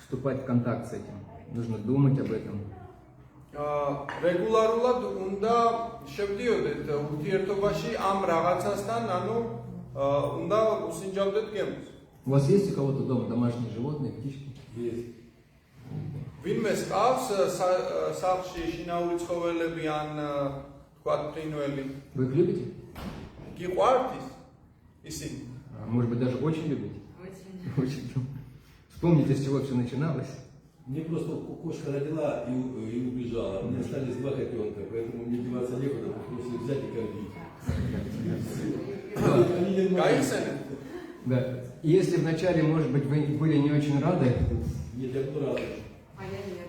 вступать в контакт с этим. Нужно думать об этом. რეგულარულად უნდა შევდიოდეთ ურთიერთობაში ამ რაღაცასთან, ანუ უნდა უსინჯავდეთ გემოს. У вас есть у кого-то дома домашние животные, птички? Есть. ვინმეს ყავს სახლში შინაური ცხოველები ან თქვათ ფრინველი? Вы их любите? გიყვართ ისინი? Может быть, даже очень любите? Очень. Очень. Вспомните, с чего все начиналось. Мне просто кошка родила и убежала. У меня остались 2 котенка, поэтому мне деваться некуда, пришлось взять и кормить. გაიხსენეთ? Да. И если вначале, может быть, вы были не очень рады, Нет, я буду рад. А я нет.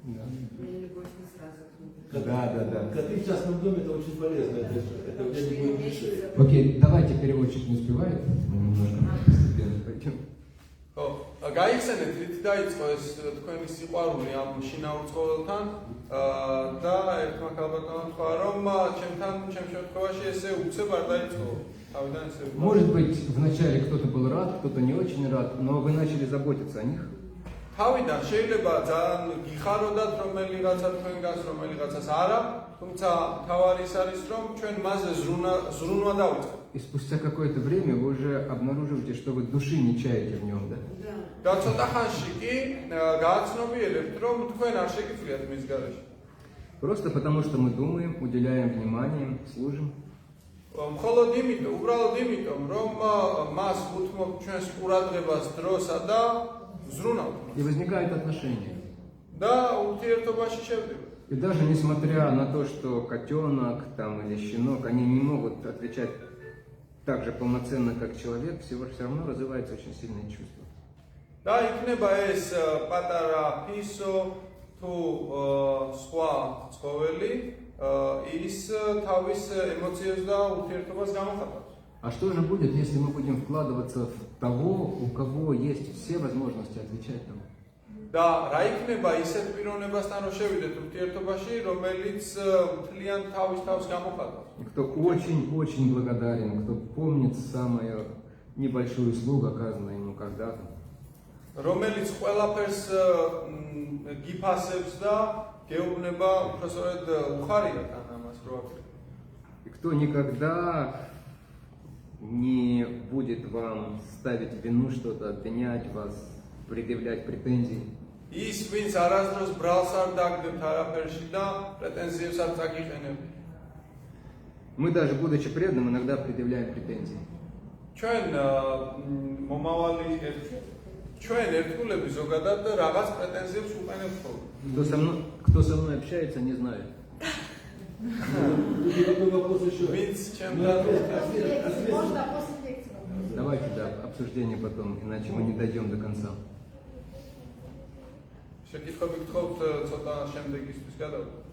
да. Я любовь не сразу к ним. Да. Коты в частном доме это очень полезно. Это у меня не будет мешать. Окей, давайте, переводчик не успевает. Мы немножко постепенно пойдем. ხო, გაიხსენეთ, რით დაიწყო ეს თქვენი სიყვარული ამ შინაურ ცხოველთან და ერთმა ქალბატონმა თქვა, რომ ჩემთან ჩემ შემთხვევაში ესე უცებ არ დაიწყო. თავიდან ესე. Может быть, вначале кто-то был рад, кто-то не очень рад, но вы начали заботиться о них. თავიდან შეიძლება ძალიან გიხაროდათ რომელიღაცა თქვენგანს რომელიღაცას არა, თუმცა თავარი ის არის რომ ჩვენ მასზე ზრუნვა დავიწყებთ. И спустя какое-то время вы уже обнаруживаете, что вы души не чаете в нем, да? და ცოტა ხანში კი გააცნობიერებთ რომ თქვენ არ შეგიძლიათ მის გარეშე. Просто потому, что мы думаем, уделяем внимание, служим. მხოლოდ იმიტომ, უბრალოდ იმიტომ, რომ მას უთმობთ ჩვენს ყურადღებას დროსა და ზრუნავთ. И возникает отношение. და ურთიერთობაში შევდივართ. И даже несмотря на то, что котенок там, или щенок, они не могут отвечать так же полноценно, как человек, все равно развивается очень сильное чувство. და იქნება ეს პატარა ფისო თუ სხვა ცხოველი ის თავის ემოციებს და ურთიერთობას გამოხატავს. А что же будет, если мы будем вкладываться в того, у кого есть все возможности отвечать нам? და რა იქნება ისეთ პიროვნებასთან რომ შევიდეთ ურთიერთობაში, რომელიც მთლიან თავის თავს გამოხატავს. И кто очень-очень благодарен, кто помнит самую небольшую услугу, оказанную ему когда-то. რომელიც ყველაფერს გიფასებს და გეუბნება უბრალოდ უხარიათ ან ამას რო აკეთებს. И кто никогда не будет вам ставить вину, что-то обвинять вас, предъявлять претензии. ის ვინც არასდროს ბრალს არ დაგდებთ არაფერში და პრეტენზიებს არ წაგიყენებთ. Мы даже будучи преданным иногда предъявляем претензии. ჩვენ მომავალი ჩვენ ერთგულები ზოგადად რაღაც პრეტენზიებს უყენებთ ხოლმე. Кто со мной общается, не знает. Тут такой вопрос еще. ვინც Мы ჩემთან Можно после лекции. Давайте, да, обсуждение потом, иначе мы не дойдем до конца. შეკითხები გთხოვთ ცოტა შემდეგისთვის გადავიდეთ.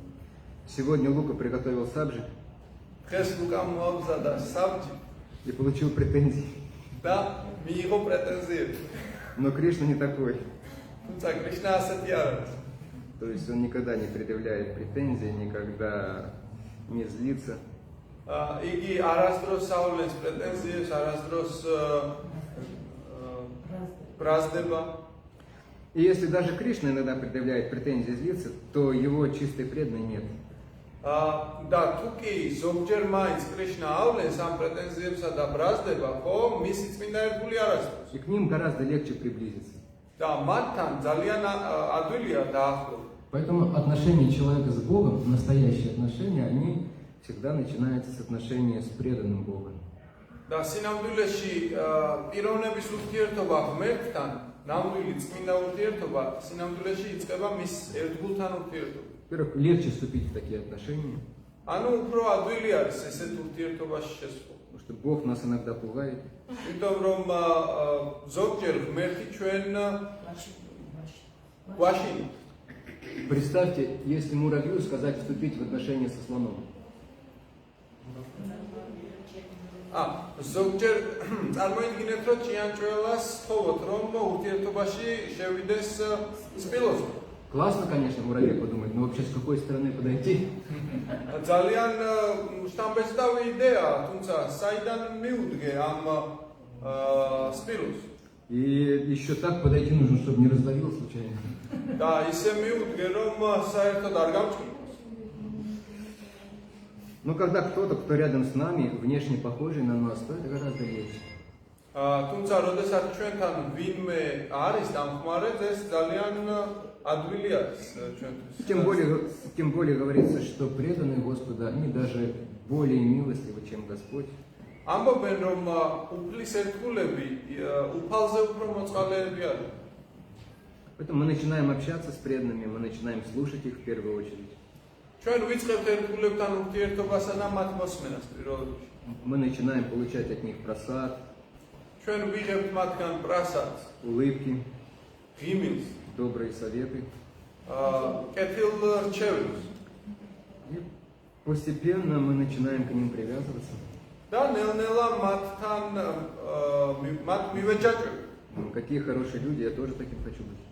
Сегодня Лука приготовил сабжи დღეს ლუკა მოამზადა საბჯი и получил претензии. და მიიღო პრეტენზიები. Но Кришна не такой. თუმცა კრიშნა ასეთი არ არის. То есть он никогда не предъявляет претензий, никогда не злится. იგი არასდროს საუბრობს პრეტენზიებს, არასდროს ბრაზდება. И если даже Кришна иногда предъявляет претензии и злится, то его чистой преданной нет. და თუ კი ზოგჯერ მაინც კრიშნა ავლენს ამ პრეტენზიებსა და ბრაზდება, ხო, მისი წმინდა ერთგული არ არსებობს. И к ним гораздо легче приблизиться. და მათთან ძალიან ადვილია დაახლოება. Поэтому отношения человека с Богом, настоящие отношения, они всегда начинаются с отношения с преданным Богом. და სინამდვილეში პიროვნების ურთიერთობა ღმერთთან, ნამდვილი წმინდა ურთიერთობა სინამდვილეში იწყება მის ერთგულთან ურთიერთობა. Во-первых, легче вступить в такие отношения, ანუ უფრო ადვილი არის ესეთ ურთიერთობაში შესვლა. потому что Бог нас иногда пугает. იმიტომ რომ ზოგჯერ ღმერთი ჩვენ ვაშინი. Представьте, если муравью сказать вступить в отношения со слоном. ზოგჯერ წარმოიდგინეთ რომ ჭიანჭველას თხოვოთ რომ ურთიერთობაში შევიდეს სპილოსთან. Классно, конечно, муравей подумать, но вообще с какой стороны подойти? ძალიან შთამბეჭდავი იდეაა, თუმცა საიდან მიუდგე ამ სპილოს? И еще так подойти нужно, чтобы не раздавил случайно. და ისე მიუდგე რომ საერთოდ არ გამჭირდეს. Но когда кто-то, кто рядом с нами, внешне похожий на нас, то это гораздо легче. თუმცა როდესაც ჩვენთან ვინმე არის დამხმარე, ეს ძალიან ადვილი არის ჩვენთვის. Тем более говорится, что преданные Господа, они даже более милостивы, чем Господь. ამბობენ რომ უფლის ერთგულები უფალზე უფრო მოწყალეები არიან. Поэтому мы начинаем общаться с преданными, мы начинаем слушать их в первую очередь. ჩვენ ვიწყებთ ერთგულებთან ურთიერთობასა და მათ მოსმენას პირველ რიგში. Мы начинаем получать от них просад, ჩვენ ვიღებთ მათგან პრასადს, улыбки, ღიმილს, добрые советы. კეთილ რჩევებს. И постепенно мы начинаем к ним привязываться. და ნელ-ნელა მათ მივეჯაჭვებ. Какие хорошие люди, я тоже таким хочу быть.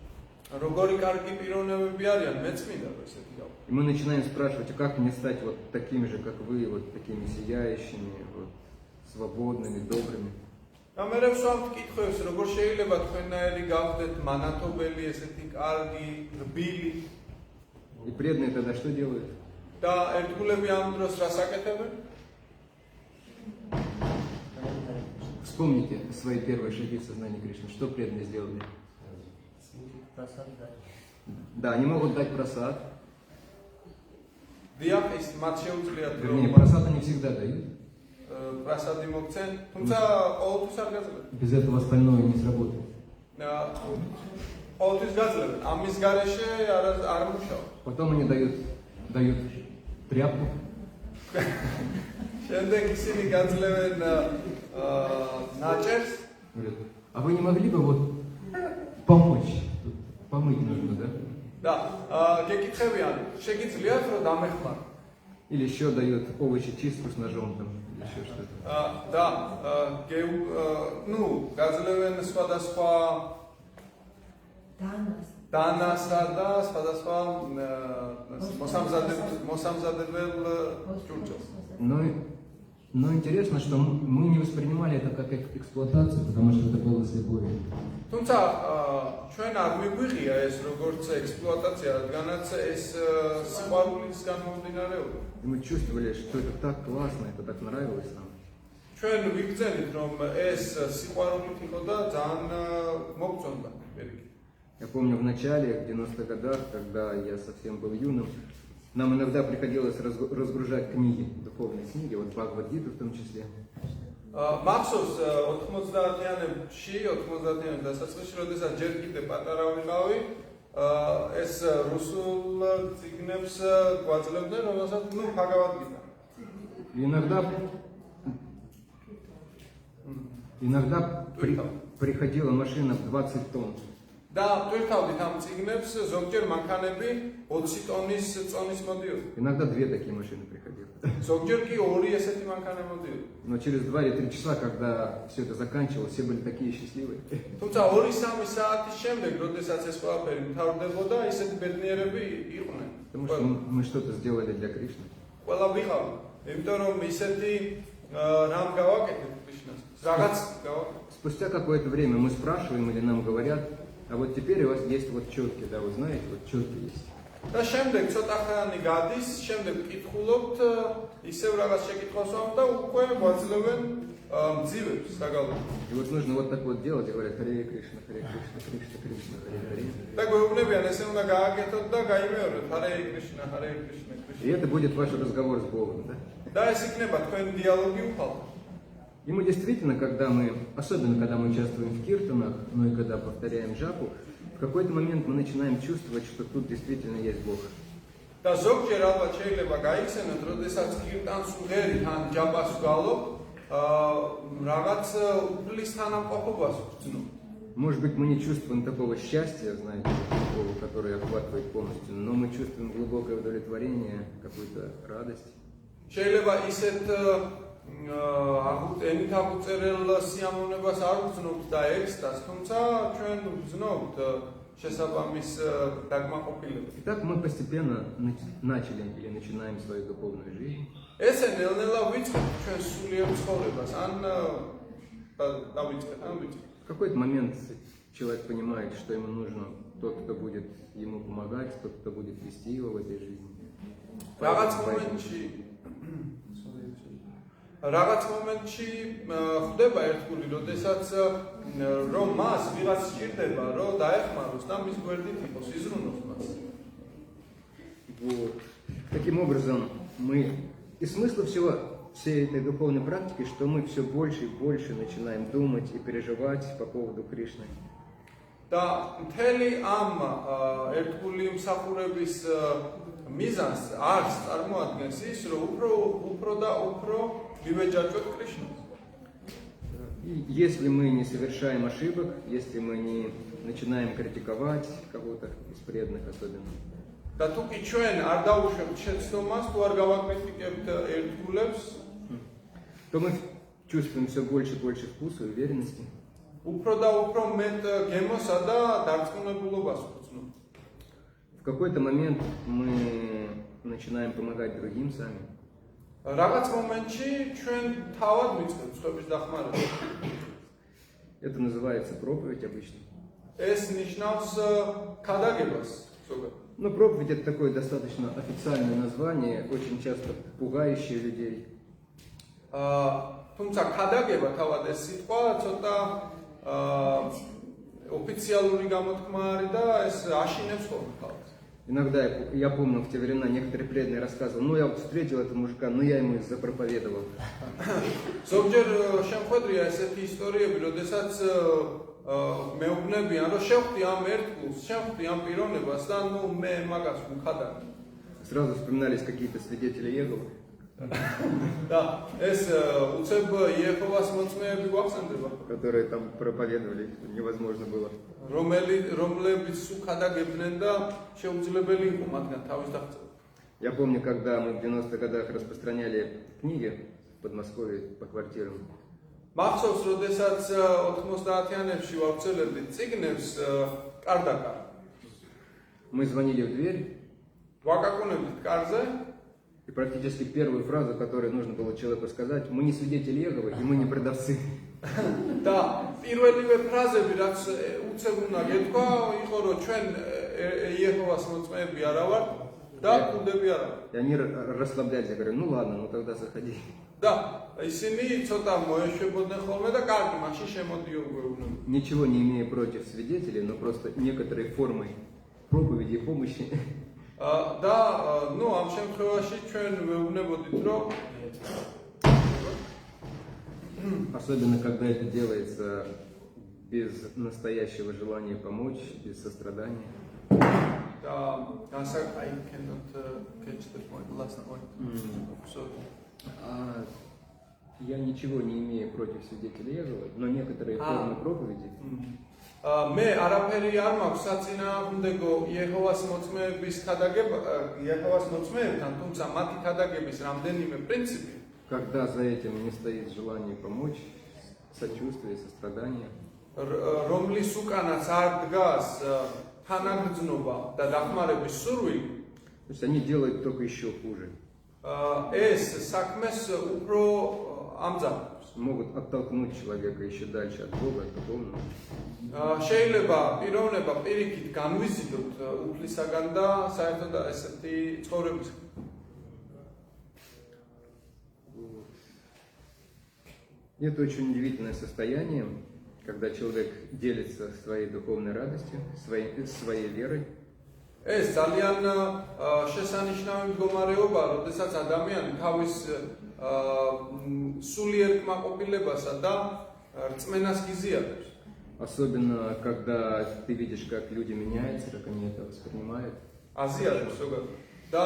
როგორი კარგი პიროვნებები არიან, მეც მინდა რომ ესეთი გავ. И мы начинаем спрашивать, а как мне стать вот такими же, как вы, вот такими сияющими, вот, свободными, добрыми. და მე ვსვამთ კითხვებს, როგორ შეიძლება თქვენნაირი გავხდეთ მანათობელი, ესეთი კარგი, რბილი И преданные тогда что делают? და ერთგულები ამ დროს რას აკეთებენ? Вспомните свои первые шаги в сознании Кришны. Что преданные сделали? Просад дать. Да, они могут дать просад. დიახ, ის მათ შეუძლიათ Вернее, просад они всегда дают. პრასადი მოგცენ, თუმცა ყოველთვის არ გაძლევენ. Без этого остальное не сработает. ყოველთვის გაძლევენ. ამის გარეშე არ მუშაობ. Потом они дают тряпку. შემდეგ ისინი გაძლევენ ნაჭერს. Говорят, а вы не могли бы вот помочь? Тут помыть нужно, да? და გეკითხებიან, შეგიძლიათ რომ დამეხმაროთ? Или еще дают овощи чистку с ножом там, или еще что-то. და გაძლევენ სხვადასხვა დანასა და სხვადასხვა მოსამზადებელ ჭურჭელს. Но интересно, что мы не воспринимали это как эксплуатацию, потому что это было слепое. თუმცა ჩვენ არ მიგვიღია ეს როგორც ექსპლუატაცია, რადგანაც ეს სიყვარულისგან მომდინარეობს. И мы чувствовали, что это так классно, это так нравилось нам. ჩვენ ვიგრძენით, რომ ეს სიყვარულით იყო და ძალიან მოგწონდა პირიქით. Я помню в начале, в 90-х годах, когда я совсем был юным, нам иногда приходилось разгружать книги, духовные книги, вот Бхагавад-гиту в том числе. მახსოვს 90-იანი დასაწყისში, როდესაც ჯერ კიდე პატარა ვიყავი, ეს რუსულ წიგნებს გვაძლევდნენ, რომელსაც Bhagavad-gita. Иногда приходила машина в 20 тонн. და ტვირთავდით ამ წიგნებს, ზოგჯერ მანქანები 20 ტონის წონის მოდიოდა. Иногда 2 такие машины приходили. ზოგჯერ კი 2 ესეთი მანქანა მოდიოდა. Но через 2 или 3 часа, когда все это заканчивалось, все были такие счастливые. თუმცა 2-3 საათის შემდეგ, როდესაც ეს ყველაფერი მთავრდებოდა, ისეთი ბედნიერები იყვნენ. Потому что мы что-то сделали для Кришны. ყველა ვიყავ. იმიტომ რომ ისეთი რამ გავაკეთეთ კრიშნას. რაღაც გავაკეთეთ. Спустя какое-то время мы спрашиваем или нам говорят, а вот теперь у вас есть вот четки, да, вы знаете, вот четки есть. და შემდეგ ცოტა ხანი გადის, შემდეგ ვკითხულობთ, ისევ რაღაც შეკითხვას ვამ და უკვე გვაძლევენ მძივებს საგალობლად. И вот нужно вот так вот делать, и говорят, Харе Кришна, Харе Кришна, Кришна, Кришна, Харе Харе. და გვეუბნებიან, ესე უნდა გააკეთოთ და გაიმეოროთ, Харе Кришна, Харе Кришна, Кришна. И это будет ваш разговор с Богом, да? და ეს იქნება თქვენი დიალოგი უფალო. И мы действительно, особенно когда мы участвуем в киртанах, ну и когда повторяем жапу, в какой-то момент мы начинаем чувствовать, что тут действительно есть Бог. და ზოგჯერ ალბათ შეიძლება გაიხსენოთ, როდესაც კირტანს ვღერით ან ჯაპას ვგალობ, რაღაც უფლის თანამყოფობას ვგრძნობ. Может быть, мы не чувствуем такого счастья, знаете, такого, которое охватывает полностью, но мы чувствуем глубокое удовлетворение, какую-то радость. შეიძლება ისეთ ენით აღწერილ სიამოვნებას არ ვგრძნობთ და ექსტაზს, თუმცა ჩვენ ვგრძნობთ შესაბამის დაკმაყოფილებას. Итак, мы постепенно начали или начинаем свою духовную жизнь. ესე ნელ-ნელა ვიწყებთ ჩვენ სულიერ ცხოვრებას, ან დავიწყეთ, ან ვიწყებთ. В какой-то момент человек понимает, что ему нужно тот, кто будет ему помогать, тот, кто будет вести его в этой жизни. რაღაც მომენტში ხდება ერთგული, როდესაც რომ მას ვიღაც სჭირდება, რომ დაეხმაროს და მის გვერდით იყოს, იზრუნოს მას. Вот. Таким образом, и смысл всей этой духовной практики, что мы все больше и больше начинаем думать и переживать по поводу Кришны. და მთელი ამ ერთგული მსახურების მიზანს არც წარმოადგენს ის, რომ უფრო და უფრო ვიმეჯაჭვოთ კრიშნას. И если мы не совершаем ошибок, если мы не начинаем критиковать кого-то из преданных особенно, და თუ კი ჩვენ არ დავუშვებთ შეცდომას, თუ არ გავაკრიტიკებთ ერთგულებს, то мы чувствуем все больше и больше вкуса и уверенности. უფრო და უფრო მეტ გემოსა და დარწმუნებულობას ვგრძნობთ. В какой-то момент мы начинаем помогать другим сами. რაღაც მომენტში ჩვენ თავად ვიწყებთ სხვების დახმარებას. Это называется проповедь обычно. ეს ნიშნავს ქადაგებას ზოგადად. Но проповедь это такое достаточно официальное название, очень часто пугающее людей. თუმცა ქადაგება თავად ეს სიტყვა ცოტა ოფიციალური გამოთქმა არის და ეს აშინებს ხოლმე თავს. Иногда я помню в те времена некоторые преданные рассказывал, ну я вот встретил этого мужика, но я ему запроповедовал. ზოგჯერ შემხედრია ესეთი ისტორიები, როდესაც მეუბნებიან, რომ შევხვდი ამ ერთგულს, შევხვდი ამ პიროვნებას და ნუ მე მაგას ვუხადაგე. Сразу вспоминались какие-то свидетели Иеговы, და ეს უცებ იეჰოვას მოწმეები გვახსენდება, которые там проповедовали, что невозможно было. რომლებიც უხადაგებდნენ და შეუძლებელი იყო მათგან თავის დაღწევა. Я помню, когда мы в 90-х годах распространяли книги в Подмосковье по квартирам. მახსოვს, როდესაც 90-იანებში ვავრცელებდით წიგნებს კარდაკარ. Мы звонили в дверь, ვაკაკუნებდით კარზე и практически первую фразу, которую нужно было человеку сказать, мы не свидетели Иеговы, и мы не продавцы. და პირველივე ფრაზები, რაც უცებ უნდა გეთქვა, იყო, რომ ჩვენ იეჰოვას მოწმეები არა ვართ და კუდები არა ვართ. И они расслаблялись, я говорю, ну ладно, ну тогда заходи. და ისინი ცოტა მოეშვებოდნენ ხოლმე და კარგი, მაშინ შემოდიო გვეუბნები. Ничего не имея против свидетелей, но просто некоторой формой проповеди и помощи. და ნუ ამ შემთხვევაში ჩვენ ვეუბნებოდით, რომ Особенно, когда это делается без настоящего желания помочь, без сострадания. და I cannot catch the point, last point. Sorry. Я ничего не имею против свидетелей Иеговы, но некоторые формы проповеди. მე არაფერი არ მაქვს საწინააღმდეგო იეჰოვას მოწმეებთან, თუმცა მათი ქადაგების რამდენიმე პრინციპი, Когда за этим не стоит желание помочь, сочувствие, сострадание. რომლის უკანაც არ დგას თანაგრძნობა და დახმარების სურვილი, То есть они делают только еще хуже. ეს საქმეს უფრო ამძაფრებს. Могут оттолкнуть человека еще дальше от Бога, от духовного. შეიძლება პიროვნება პირიქით განვიზიდოთ უფლისაგან და საერთოდ ესეთი ცხოვრების. Это очень удивительное состояние, когда человек делится своей духовной радостью, своей верой. ეს ძალიან შესანიშნავი მდგომარეობა, როდესაც ადამიანი თავის სულიერ კმაყოფილებასა და რწმენას გიზიარებს. Особенно, когда ты видишь, как люди меняются, как они это воспринимают. აზიარებს ზოგადად. და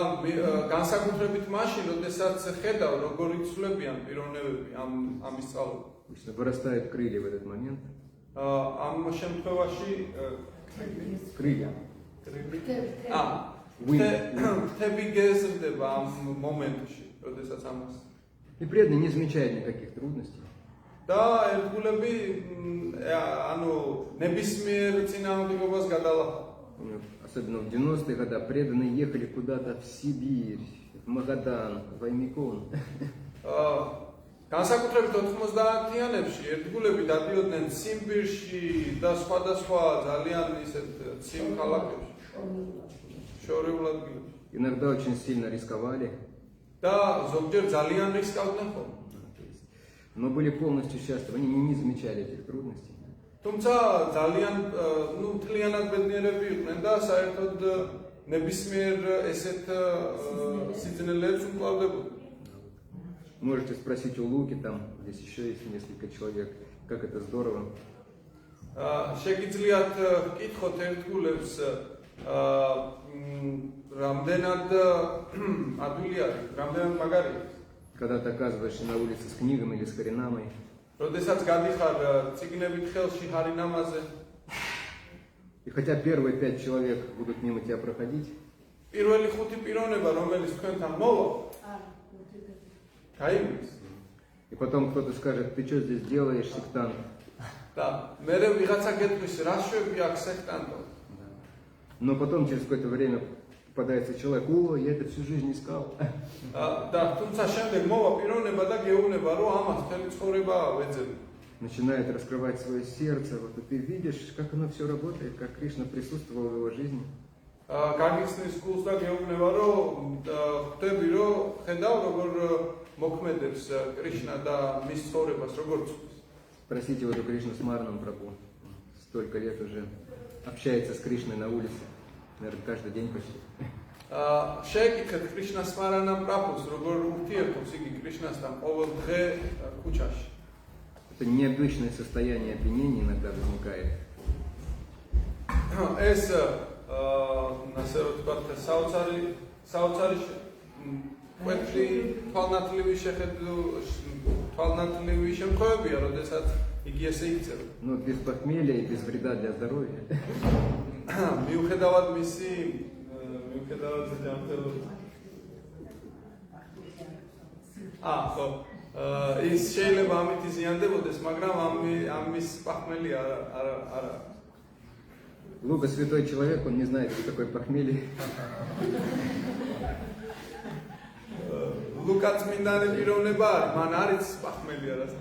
განსაკუთრებით მაშინ, როდესაც ხედავ, როგორ იცვლებიან პიროვნებები ამის სწავლებას. Вырастают крылья в этот момент. ამ შემთხვევაში Крылья. თები გეზრდება ამ მომენტში, როდესაც ამას. И преданный не замечает никаких трудностей. და ერთგულები ანუ ნებისმიერ წინააღმდეგობას გადალახავ. Особенно в 90-е годы преданные ехали куда-то в Сибирь, в Магадан, в Аймикон. განსაკუთრებით 90-იანებში ერთგულები დადიოდნენ სიმბირში და სხვადასხვა ძალიან ისეთ ცივ ქალაქებში. შორეულ ადგილებში. Иногда очень сильно рисковали. და ზოგჯერ ძალიან რისკავდნენ ხოლმე. Но были полностью счастливы, они не замечали этих трудностей. თუმცა ძალიან მთლიანად ბედნიერები იყვნენ და საერთოდ ნებისმიერ ესეთ სიძნელეებს უკვლავდებოდნენ. Можете спросить у Луки, там здесь еще есть несколько человек, как это здорово. შეგიძლიათ ვკითხოთ ერთგულებს რამდენად ადვილი არის, რამდენად მაგარია. Когда ты оказываешься на улице с книгами или с харинамой, როდესაც გადიხარ წიგნებით ხელში ჰარინამაზე, и хотя первые 5 человек будут мимо тебя проходить, პირველი 5 პიროვნება, რომელიც თქვენთან მოვა, გაიგეს. и потом кто-то скажет, ты что здесь делаешь, сектант? და მერე ვიღაცა გეტყვის, რა შვები აქ სექტანტო. Но потом через какое-то время попадается человек, о, я это всю жизнь искал. და თუმცა შემდეგ მოვა პიროვნება და გეუბნება, რომ ამას მთელი ცხოვრება ვეძებ. начинает раскрывать свое сердце, вот и ты видишь, как оно все работает, как Кришна присутствовал в его жизни. გაგიხსნის გულს და გეუბნება, რომ ხვდები, რომ ხედავ, როგორ მოქმედებს კრიშნა და მის ცხოვრებას, როგორ წვდის. Спросите вот у Кришны с Марном Прабху. Столько лет уже общается с Кришной на улице. Наверное, каждый день почти. შეეკითხეთ კრიშნას მარანამ პრაბჰუს, როგორ ურთიერთობს იგი კრიშნასთან ყოველ დღე ქუჩაში. Это необычное состояние опьянения иногда возникает. ეს ასე რომ ვთქვათ, საოცარი კვეთრი თვალნათლივი შემთხვევებია, როდესაც იგი ესე იქცევა. Но без похмелья и без вреда для здоровья. მიუხედავად მისი ჯანმრთელობის ხო ის შეიძლება ამით იზიანდებოდეს, მაგრამ ამის პახმელი არა. Лука святой человек, он не знает, что такое похмелье. ლუკაც მინდანი პიროვნება არის, მან არის პახმელი არის.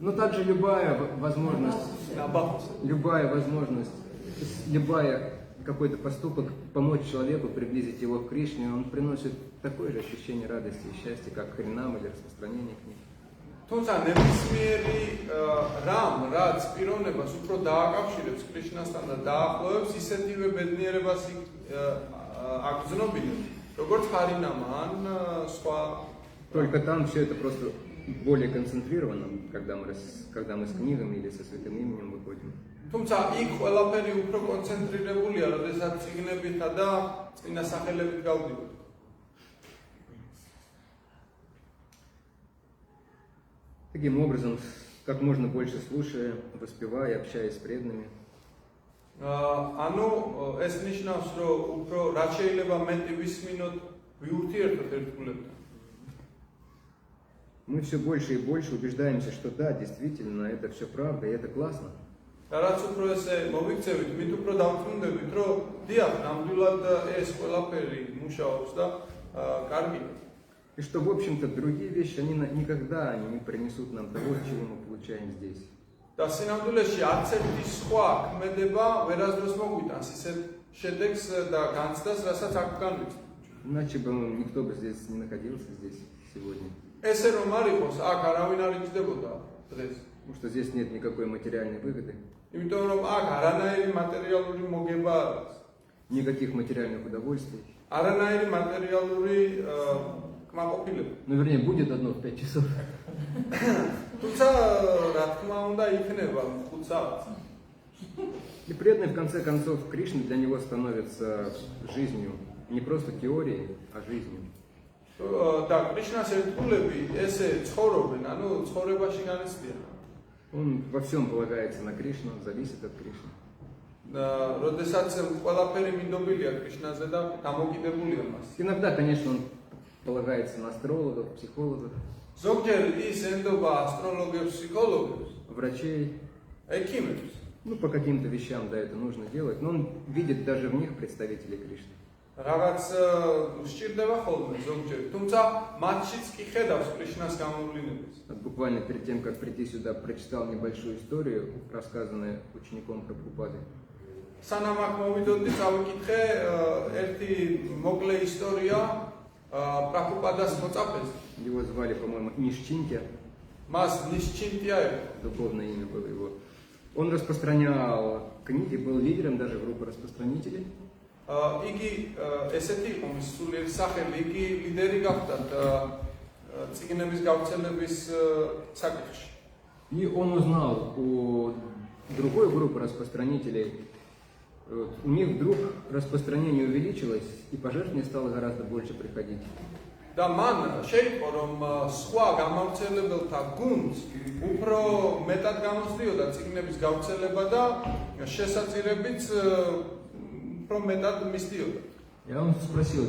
Но также любая возможность, любая какой-то поступок помочь человеку, приблизить его к Кришне, он приносит такое же ощущение радости и счастья, как хринам или распространение книг. თუმცა ნებისმიერი რამ, რაც პიროვნებას უფრო დააკავშირებს კრიშნასთან და დაახლოებს, ისეთივე ბედნიერებას აგრძნობინებს, როგორც ჰარინამა ან სხვა. Только там все это просто более концентрировано, когда мы с книгами или со святым именем выходим. თუმცა იქ ყველაფერი უფრო კონცენტრირებულია, როდესაც წიგნებითა და წინა სახელებით გავდივართ. Таким образом, как можно больше слушая, воспевая, общаясь с преданными. ანუ ეს ნიშნავს, რომ უფრო რაც შეიძლება მეტი ვისმინოთ, ვიურთიერთოთ ერთგულებთან. Мы все больше и больше убеждаемся, что да, действительно, это все правда, и это классно. და რაც უფრო ესე მოვიქცევით, მით უფრო დავწუნდებით, რომ დიახ, ნამდვილად ეს ყველაფერი მუშაობს და კარგია. И что, в общем-то, другие вещи, они никогда не принесут нам того, чего мы получаем здесь. და სინამდვილეში არც ერთი სხვა ქმედება ვერასდროს მოგვიტანს ისეთ შედეგს და განცდას, რასაც აქ განვიცდით. Иначе бы никто бы здесь не находился здесь сегодня. ესე რომ არ იყოს, აქ არავინ არ იჯდებოდა დღეს. Потому что здесь нет никакой материальной выгоды. იმიტომ რომ აქ არანაირი მატერიალური მოგება არ არის. Никаких материальных удовольствий. არანაირი მატერიალური კმაყოფილება. Ну, вернее, будет одно в 5 часов. თუმცა რა თქმა უნდა იქნება 5 საათს. И преданный, в конце концов, Кришна для него становится жизнью. Не просто теорией, а жизнью. და კრიშნას ერთგულები ესე ცხოვრობენ, ანუ ცხოვრებაში განიცდიან. Он во всем полагается на Кришну, зависит от Кришны. როდესაც ყველაფერი მინდობილია კრიშნაზე და დამოკიდებულია მას. Иногда, конечно, он полагается на астрологов, психологов, ზოგჯერ ის ენდობა ასტროლოგებს, ფსიქოლოგებს, врачей. ექიმებს. Ну, по каким-то вещам, да, это нужно делать. Но он видит даже в них представителей Кришны. რაღაც სჭირდება ხოლმე ზოგჯერ, თუმცა მათშიც კი ხედავს კრიშნას გამოვლინებას. Буквально перед тем, как прийти сюда, прочитал небольшую историю, рассказанную учеником Прабхупады. სანამ აქ მოვიდოდი, წავიკითხე ერთი მოკლე ისტორია პრაბჰუპადას მოწაფეს. Его звали, по-моему, Нишчинтя, მას ნიშჩინტია ერქვა. духовное имя было его. Он распространял книги, был лидером даже группы распространителей. იგი ესეთი იყო მის სულიერი სახელი, იგი ლიდერი გახდათ წიგნების გავრცელების საკითხში. И он узнал у другой группы распространителей, у них вдруг распространение увеличилось, и пожертвований стало гораздо больше приходить. და მან შეიტყო, რომ სხვა გამავრცელებელთა გუნდს უფრო მეტად გამოსდიოდა წიგნების გავრცელება და შესაწირებიც უფრო მეტად მისდიოდა. Я он спросил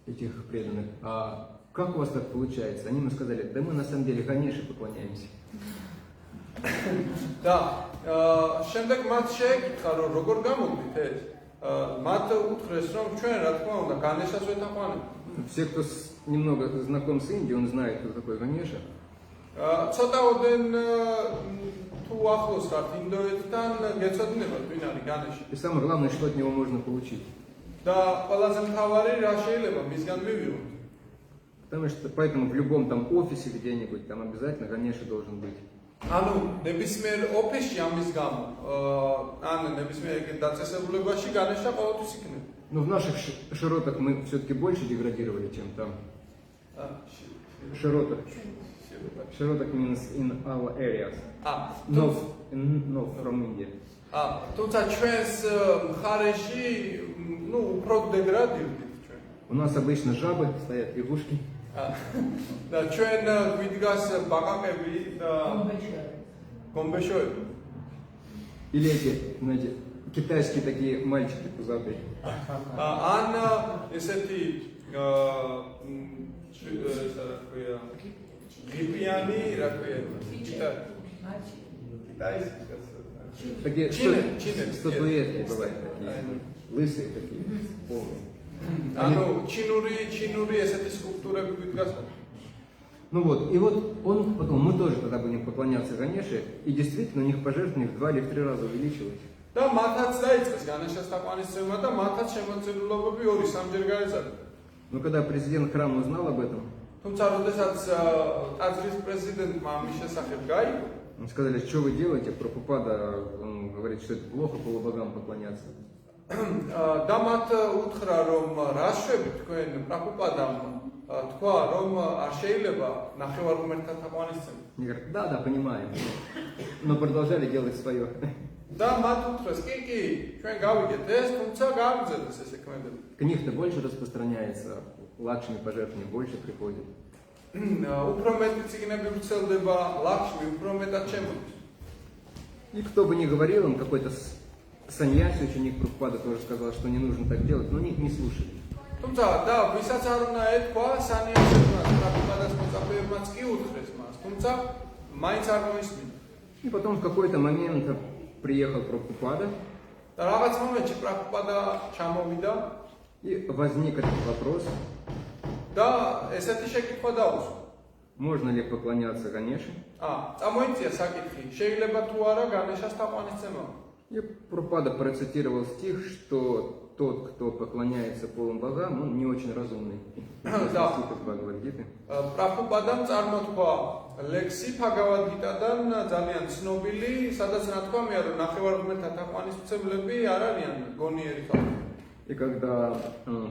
этих преданных, а как у вас так получается? Они ему сказали, да мы на самом деле Ганеше поклоняемся. და შემდეგ მათ შეეკითხა, რომ როგორ გამოგვით ეს? მათ უთხრეს, რომ ჩვენ რა თქმა უნდა განეშას ვეთაყვანებთ. Все, кто немного знаком с Индией, он знает, кто такой Ганеша. ცოტაოდენ თუ ახლოს ხართ ინდოეთთან გეცოდინებათ ვინ არის განეში И самое главное, что от него можно получить. და ყველაზე მთავარი რა შეიძლება მისგან მივიღოთ. Потому что поэтому в любом там офисе где-нибудь там обязательно Ганеша должен быть. ანუ ნებისმიერ ოფისში ამის გამო ან ნებისმიერ დაწესებულებაში განეშა ყოველთვის იქნება. Но в наших широтах мы все-таки больше деградировали, чем там. Широтах. Широтах means in our areas. No, from India. თუმცა ჩვენს მხარეში ну უფრო დეგრადირდით ჩვენ. У нас обычно жабы стоят, лягушки. და ჩვენ გვიდგას ბაყაყები და გომბეშოები. Или эти, знаете, китайские такие мальчики пузатые. ან ესეთი გიპიანი რა ქვია Такие Чины. статуэтки бывают такие. Лысые такие, полные. ანუ ჩინური ესეთი скульптурები გვიდგას. Ну вот, и вот он потом, мы тоже тогда будем поклоняться Ганеше, и действительно у них пожертвования в 2 или в 3 раза увеличилось. და მათაც დაიწყეს განეშას თაყვანისცემა და მათაც შემოწირულობები 2-3 ჯერ გაიზარდა. Но когда президент храма узнал об этом, თუმცა როდესაც ტაძრის პრეზიდენტმა ამის შესახებ გაიგო, сказали, что вы делаете, Прабхупада, он говорит, что это плохо полубогам поклоняться. და მათ უთხრა რომ რა შვებით თქვენ პრაბჰუპადამ თქვა რომ არ შეიძლება ნახევარღმერთთა თაყვანისცემა. Они говорят, да, понимаем, но продолжали делать свое. და მათ უთხრეს კი ჩვენ გავიგეთ ეს თუმცა გავიგზავნეთ ეს საქმეები. Книг-то больше распространяется, лакшми пожертвования больше приходит. უფრო მეტი წიგნები ვრცელდება, ლაქშმი უფრო მეტად შემოდის. И кто бы ни говорил, он какой-то саньяси, ученик Прабхупада, тоже сказал, что не нужно так делать, но они не слушали. თუმცა და ვისაც არ უნდა ეთქვა სანიასებმა პრაბჰუპადას მოწაფეებმაც კი უთხრეს მას, თუმცა მაინც არ მოისმინა. И потом в какой-то момент приехал Прабхупада, და რაღაც მომენტში პრაბჰუპადა ჩამოვიდა и возник этот вопрос, და ესეთი შეკითხვა დაუსვა. можно ли поклоняться Ганеше? წამოიწია საკითხი, შეიძლება თუ არა განეშას თაყვანისცემა? И Прабхупада процитировал стих, что тот, кто поклоняется полым богам, он не очень разумный. Да. Стих из Бхагавад-гиты. პრაბჰუპადამ წარმოთქვა ლექსი ფაგავად-გიტადან ძალიან ცნობილი, სადაც ნათქვამია, რომ ნახევარღმერთთა თაყვანისმცემლები არ არიან გონიერი ხალხი. И когда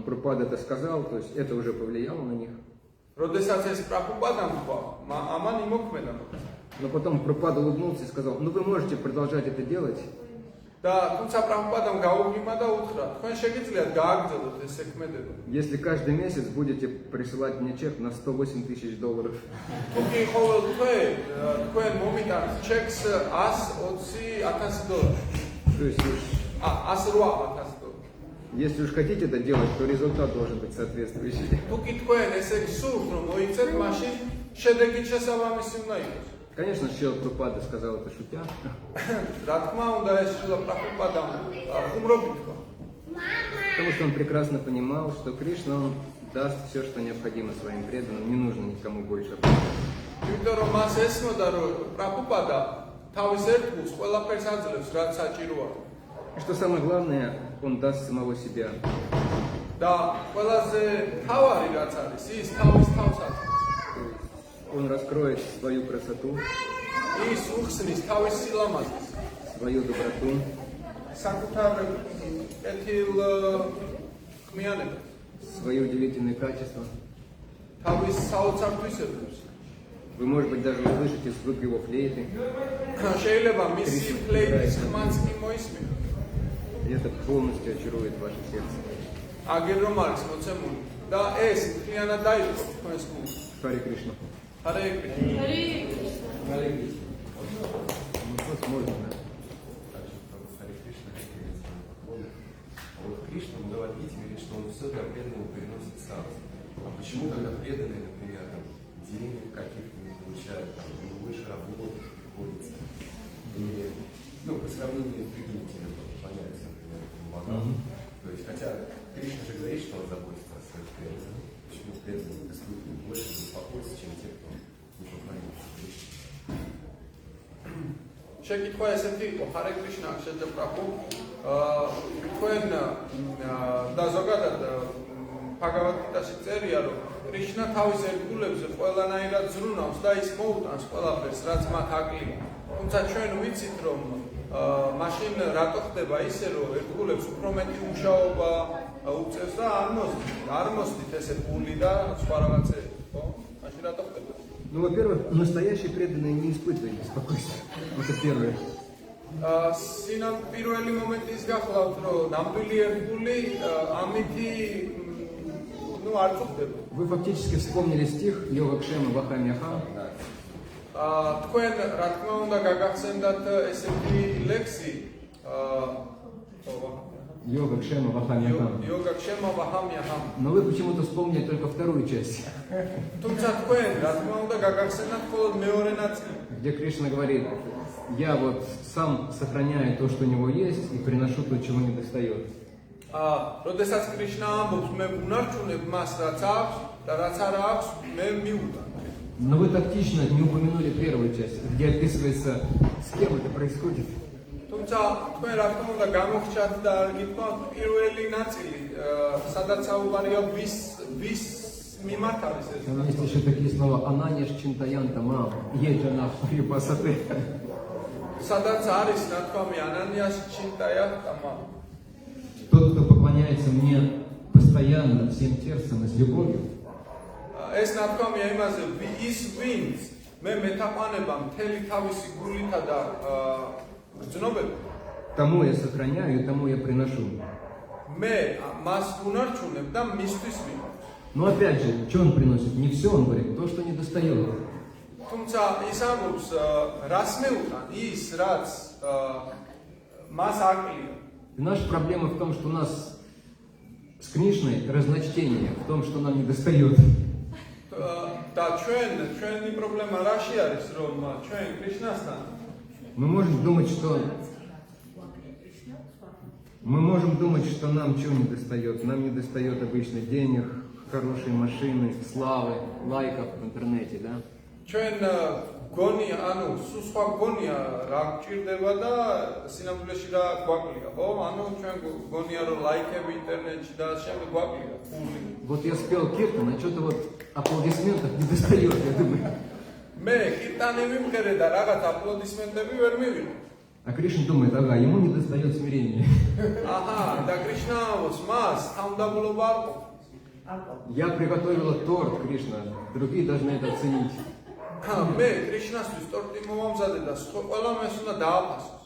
Прабхупада это сказал, то есть это уже повлияло на них. როდესაც ეს პრაბჰუპადამ თქვა, ამან იმოქმედა. Но потом Прабхупада улыбнулся и сказал, ну вы можете продолжать это делать, და თუმცა პრაბჰუპადამ გაუგიმა და უთხრა, თქვენ შეგიძლიათ გააგრძელოთ ეს საქმედება. если каждый месяц будете присылать мне чек на $108 000. თუკი ყოველ თვე თქვენ მომიტანთ ჩეკს $120,000. То есть $108,000. если уж хотите это делать, то результат должен быть соответствующий. თუკი თქვენ ესე სურთ რომ მოიცეთ, მაშინ შედეგი შესაბამისი უნდა იყოს. Конечно, Шрила Прабхупада сказал это шутя, რა თქმა უნდა ეს შრილა პრაბჰუპადამ ხუმრობით თქვა. потому что он прекрасно понимал, что Кришна он даст все, что необходимо своим преданным, не нужно никому больше. იმიტომ რომ მას ესმოდა რომ პრაბჰუპადა თავის ერთგულს ყველაფერს აძლევს რაც საჭიროა. И что самое главное, он даст самого себя. და ყველაზე თავარი რაც არის ის თავის თავს აძლევს. Он раскроет свою красоту, ის უხსნის თავის სილამაზეს, свою доброту, საკუთარ კეთილ ხმიანებას, свои удивительные качества. თავის საოცარ თვისებებს. Вы, может быть, даже услышите звук его флейты, შეიძლება მისი ფლეიტის ხმაც კი მოისმინოთ. и это полностью очарует ваше сердце. აგერ რომ არის მოცემული და ეს მთლიანად დაიწყო თქვენს გულს. Харе Кришна. ჰარე კრიშნა. Вопрос можно, да? Харе Кришна, как говорится. Вот Кришна в Бхагавад-гите говорит, что он все для преданного приносит сам. А почему, когда преданные, например, там, денег каких-то не получают, там, выше работы приходится? И, по сравнению с другими теми понятиями, например, богам. То есть, хотя Кришна же говорит, что он заботится о своих преданных. Почему преданные испытывают больше беспокойства, чем те, кто не поклоняться Кришне. შეკითხვა ესეთი იყო, ჰარე კრიშნა შეძებ პრაბჰუ, თქვენ და ზოგადად ბჰაგავად-გიტაში წერია, რომ კრიშნა თავის ერთგულებზე ყველანაირად ზრუნავს და ის მოუტანს ყველაფერს, რაც მათ აკლია. თუმცა ჩვენ ვიცით, რომ მაშინ რატო ხდება ისე, რომ ერთგულებს უფრო მეტი მუშაობა უწევს და არ მოსდით ესე პული და სხვა რაღაცები, ხო? მაშინ რატო ხდება? Ну, во-первых, настоящие преданные не испытывают беспокойства. Это первое. სინამ პირველი მომენტი ის გახლავთ, რომ ნამდვილი ერთგული ამითი არ წუხდება. Вы фактически вспомнили стих Йога Кшема Вахамьяхам. თქვენ რა თქმა უნდა გაგახსენდათ ესეთი ლექსი Йога Кшема Вахамьяхам. Йога Кшема Вахамьяхам. Но вы почему-то вспомнили только вторую часть, თუმცა თქვენ რა თქმა უნდა გაგახსენდათ მხოლოდ მეორე ნაწილი. где Кришна говорит: я вот сам сохраняю то, что у него есть, и приношу то, чего не достает. როდესაც კრიშნა ამბობს, მე უნარჩუნებ მას, რაც აქვს და რაც არ აქვს, მე მივუტან. Но вы тактично не упомянули первую часть, где описывается, с кем это происходит. თუმცა თქვენ რა თქმა უნდა გამოგჩათ და არ გითხოვთ პირველი ნაწილი, სადაც საუბარია ვის მიმართ არის ეს. Там есть еще такие слова: Ананьяш Чинтаянта Мам, Еджанах Рипасаты. სადაც არის ნათქვამი ანანიას ჩინტაია თამა. Тот, кто поклоняется мне постоянно, всем сердцем и с любовью, ეს ნათქვამია იმაზე, ის ვინც მე მეთაყვანება მთელი თავისი გულითა და გრძნობებით, тому я сохраняю и тому я приношу. მე მას უნარჩუნებ და მისთვის ვიმართ. Но опять же, что он приносит? Не все, он говорит, то, что не достает. თუმცა ის ამბობს, რას მეუტან, ის რაც მას აკლია. И наша проблема в том, что у нас с Кришной разночтение в том, что нам не достает. და ჩვენი პრობლემა რაში არის, რომ ჩვენ კრიშნასთან Мы можем думать, что нам чего не достает. Нам не достает обычно денег, хорошей машины, славы, лайков в интернете, да? ჩვენ გონია, ანუ სულ სხვა გონია რა გჭირდება და სინამდვილეში რა გვაკლია, ხო? ანუ ჩვენ გონია რომ ლაიქები ინტერნეტში და შემდეგ გვაკლია ფული. Вот я спел киртан, а что-то вот аплодисментов не достает, я думаю. მე კირტანი მიმღერე და რაღაც აპლოდისმენტები ვერ მივიღე. А Кришна думает, ага, ему не достает смирения. აჰა, და კრიშნა ამბობს, მას თავმდაბლობა არ ყოფს. Я приготовила торт, Кришна, другие должны это оценить. მე კრიშნასთვის ტორტი მოვამზადე და ყველა მას უნდა დააფასოს.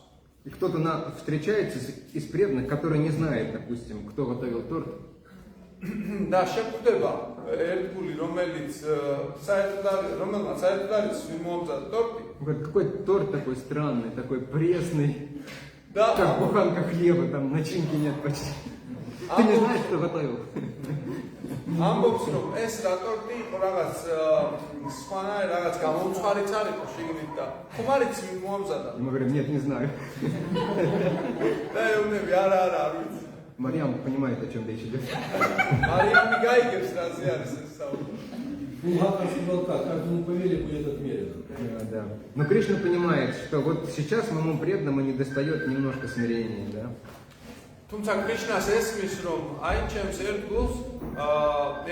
И кто-то встречается из преданных, который не знает, допустим, кто готовил торт. და შეგვხვდება ერთგული, რომელიც საერთოდ არის მოვამზადე ტორტი. Он говорит, какой торт такой странный, такой пресный, Да. как буханка хлеба, там начинки нет почти. Ты не знаешь, кто готовил? ამბობს რომ ეს რა ტორტი იყო რაღაც სხვანაირ რაღაც გამომწვარი წარიყო შიგნით და ხომ არის მომამზადა И мы говорим, нет, не знаю. და ეუბნები არა ვიცი Марьям понимает, о чем речь идет. მარიამი გაიგებს რაზე არის ეს საუბარი Ну, Бхагаван сказал так, каждому повеле будет отмерено. Да. Но Кришна понимает, что вот сейчас моему преданному не достает немножко смирения, да? თუმცა კრიშნას ესმის რომ აი ჩემს ერთგულს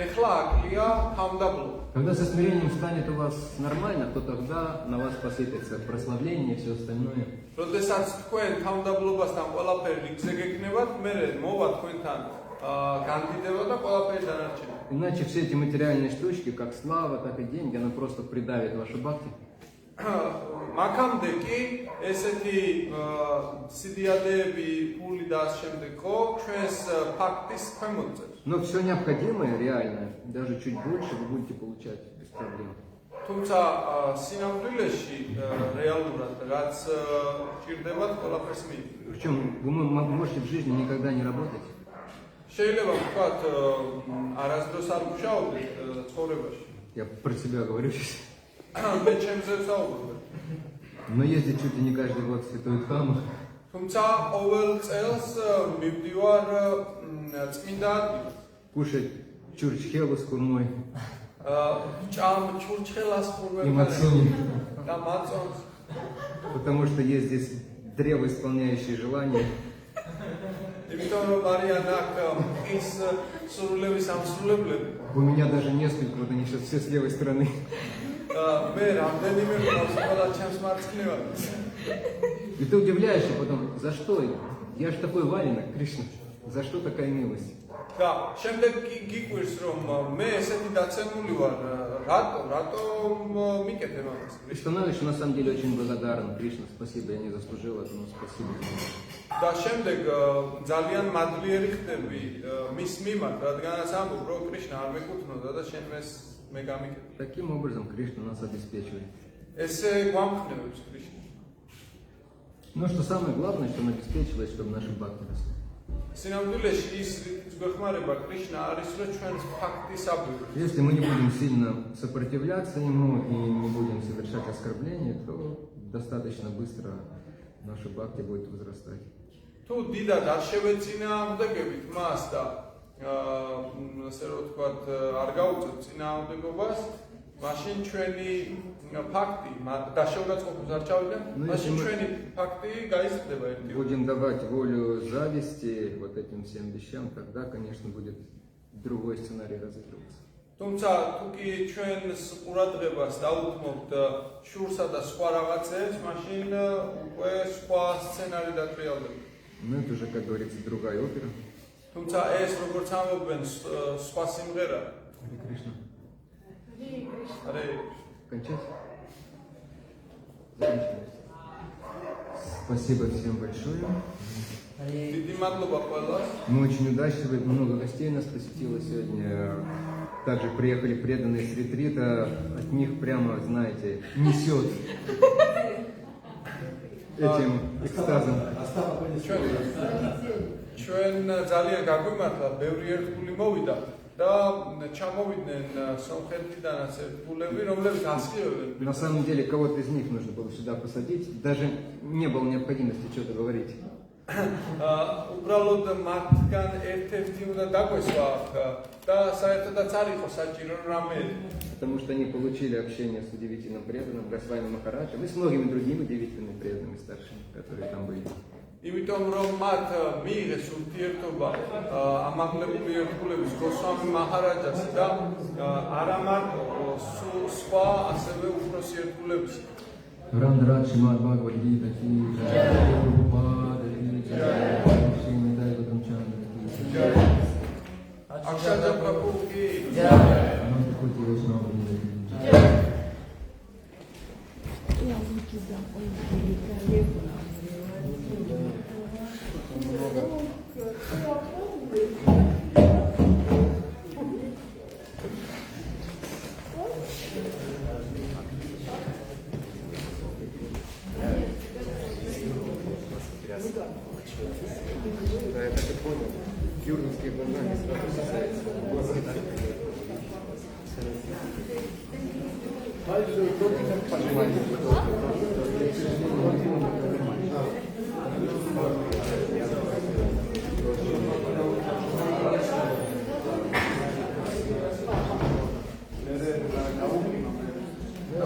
ეხლა აკლია თავმდაბლობა Когда со смирением станет у вас нормально, то тогда на вас посыпется прославление и все остальное. როდესაც თქვენ თავმდაბლობასთან ყველაფერი რიგზე გეკნევათ, მე მოვა თქვენთან განდიდება და ყველაფერი დანარჩენი. Иначе все эти материальные штучки, как слава, так и деньги, она просто придавит вашу бхакти. მაგამდე კი ესეთი სიდიადეები, ფული და ამ შემდეგ ხო ჩვენს ფაქტის ქვემოთ წევს. Но все необходимое, реальное, даже чуть больше вы будете получать без проблем. თუმცა სინამდვილეში რეალურად რაც ჭირდებათ ყველაფერს მიიღებთ. Причем вы можете в жизни никогда не работать. შეიძლება ვთქვათ არასდროს არ მუშაობდეთ ცხოვრებაში. Я про себя говорю сейчас. მე ჩემზე ვსაუბრობ. Но ездить чуть ли не каждый год в Святой Дхам. თუმცა ყოველ წელს მივდივარ წმინდა ადგილას. Кушать чурчхелу с курмой. Чурчхелас И Мацуни. Да, Мацон. Потому что есть здесь древо, исполняющее желания. У меня даже несколько, вот они сейчас все с левой стороны. И ты удивляешься потом, за что? Я же такой валенок, Кришна. За что такая милость? Да, შემდეგ გიკვირს რომ მე ესეთი დაცემული ვარ, რატო მიკეთებ ამას? И становишься на самом деле очень благодарен, Кришна, спасибо, я не заслужил этого, но спасибо. და შემდეგ ძალიან მადლიერი ხდები მის მიმართ, რადგანაც ამბობ, რომ კრიშნა არ მეკუთვნოდა და შენ მე გამიკეთე. Таким образом Кришна нас обеспечивает. ესე გვამხნევებს კრიშნა. Но что самое главное, что он обеспечивает, чтобы наши бхакти росли. სინამდვილეში ის გვეხმარება კრიშნა არის, რომ ჩვენს ფაქტის აბრევა. Если мы не будем сильно сопротивляться ему и не будем совершать оскорбления, то достаточно быстро наша бхакти будет возрастать. თუ დიდად არ შევეწინააღმდეგებით მას და ასე რომ ვთქვათ, არ გავუწევთ წინააღმდეგობას, მაშინ ჩვენი ფაქტი დაშეურაცხყოფს არ ჩავიდა, მაშინ ჩვენი ფაქტი გაიზრდება ერთი. Будем давать волю зависти вот этим всем вещам, тогда, конечно, будет другой сценарий разыгрываться. თუმცა თუ კი ჩვენს ყურადღებას დაუთმობთ შურსა და სხვა რაღაცებს, მაშინ უკვე სხვა სცენარი დატრიალდება. Ну, это уже, как говорится, другая опера. თუმცა ეს როგორც ამბობენ სხვა სიმღერა. Харе Кришна. არე Кончать? Заканчиваем. Спасибо всем большое. დიდი მადლობა ყველას. Мы очень удачливы, много гостей нас посетило сегодня. Также приехали преданные с ретрита, от них прямо, знаете, несет этим экстазом. ჩვენ ძალიან გაგვიმართლა, ბევრი ერთგული მოვიდა და ჩამოვიდნენ სომხეთიდანაც ერთგულები, რომლებიც ასხივებენ. На самом деле, кого-то из них нужно было сюда посадить, даже не было необходимости что-то говорить. უბრალოდ მათგან ერთ-ერთი უნდა დაგვესვა და საერთოდაც არ იყო საჭირო რამე. Потому что они получили общение с удивительным преданным Госвами Махараджем и с многими другими удивительными преданными старшими, которые там были. იმიტომ რომ მათ მიიღეს ურთიერთობა ამაღლებული ერთგულების გოსვამი მაჰარაჯას და არა მარტო სხვა ასევე უფროსი ერთგულების. Рандра Шримад Бхагавад Гита ки джай, Прабхупада ки джай, Шри Нитай Гатамчандра ки джай, Акшаджа Прабху ки Джай. Ананта Коти Вайшнава ки джай. Да, я так и понял. Юрнинские глаза не сразу касаются.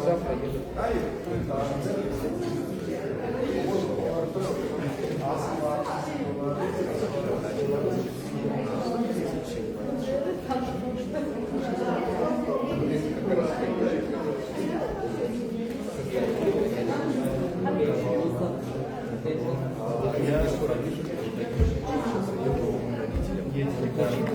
Завтра еду.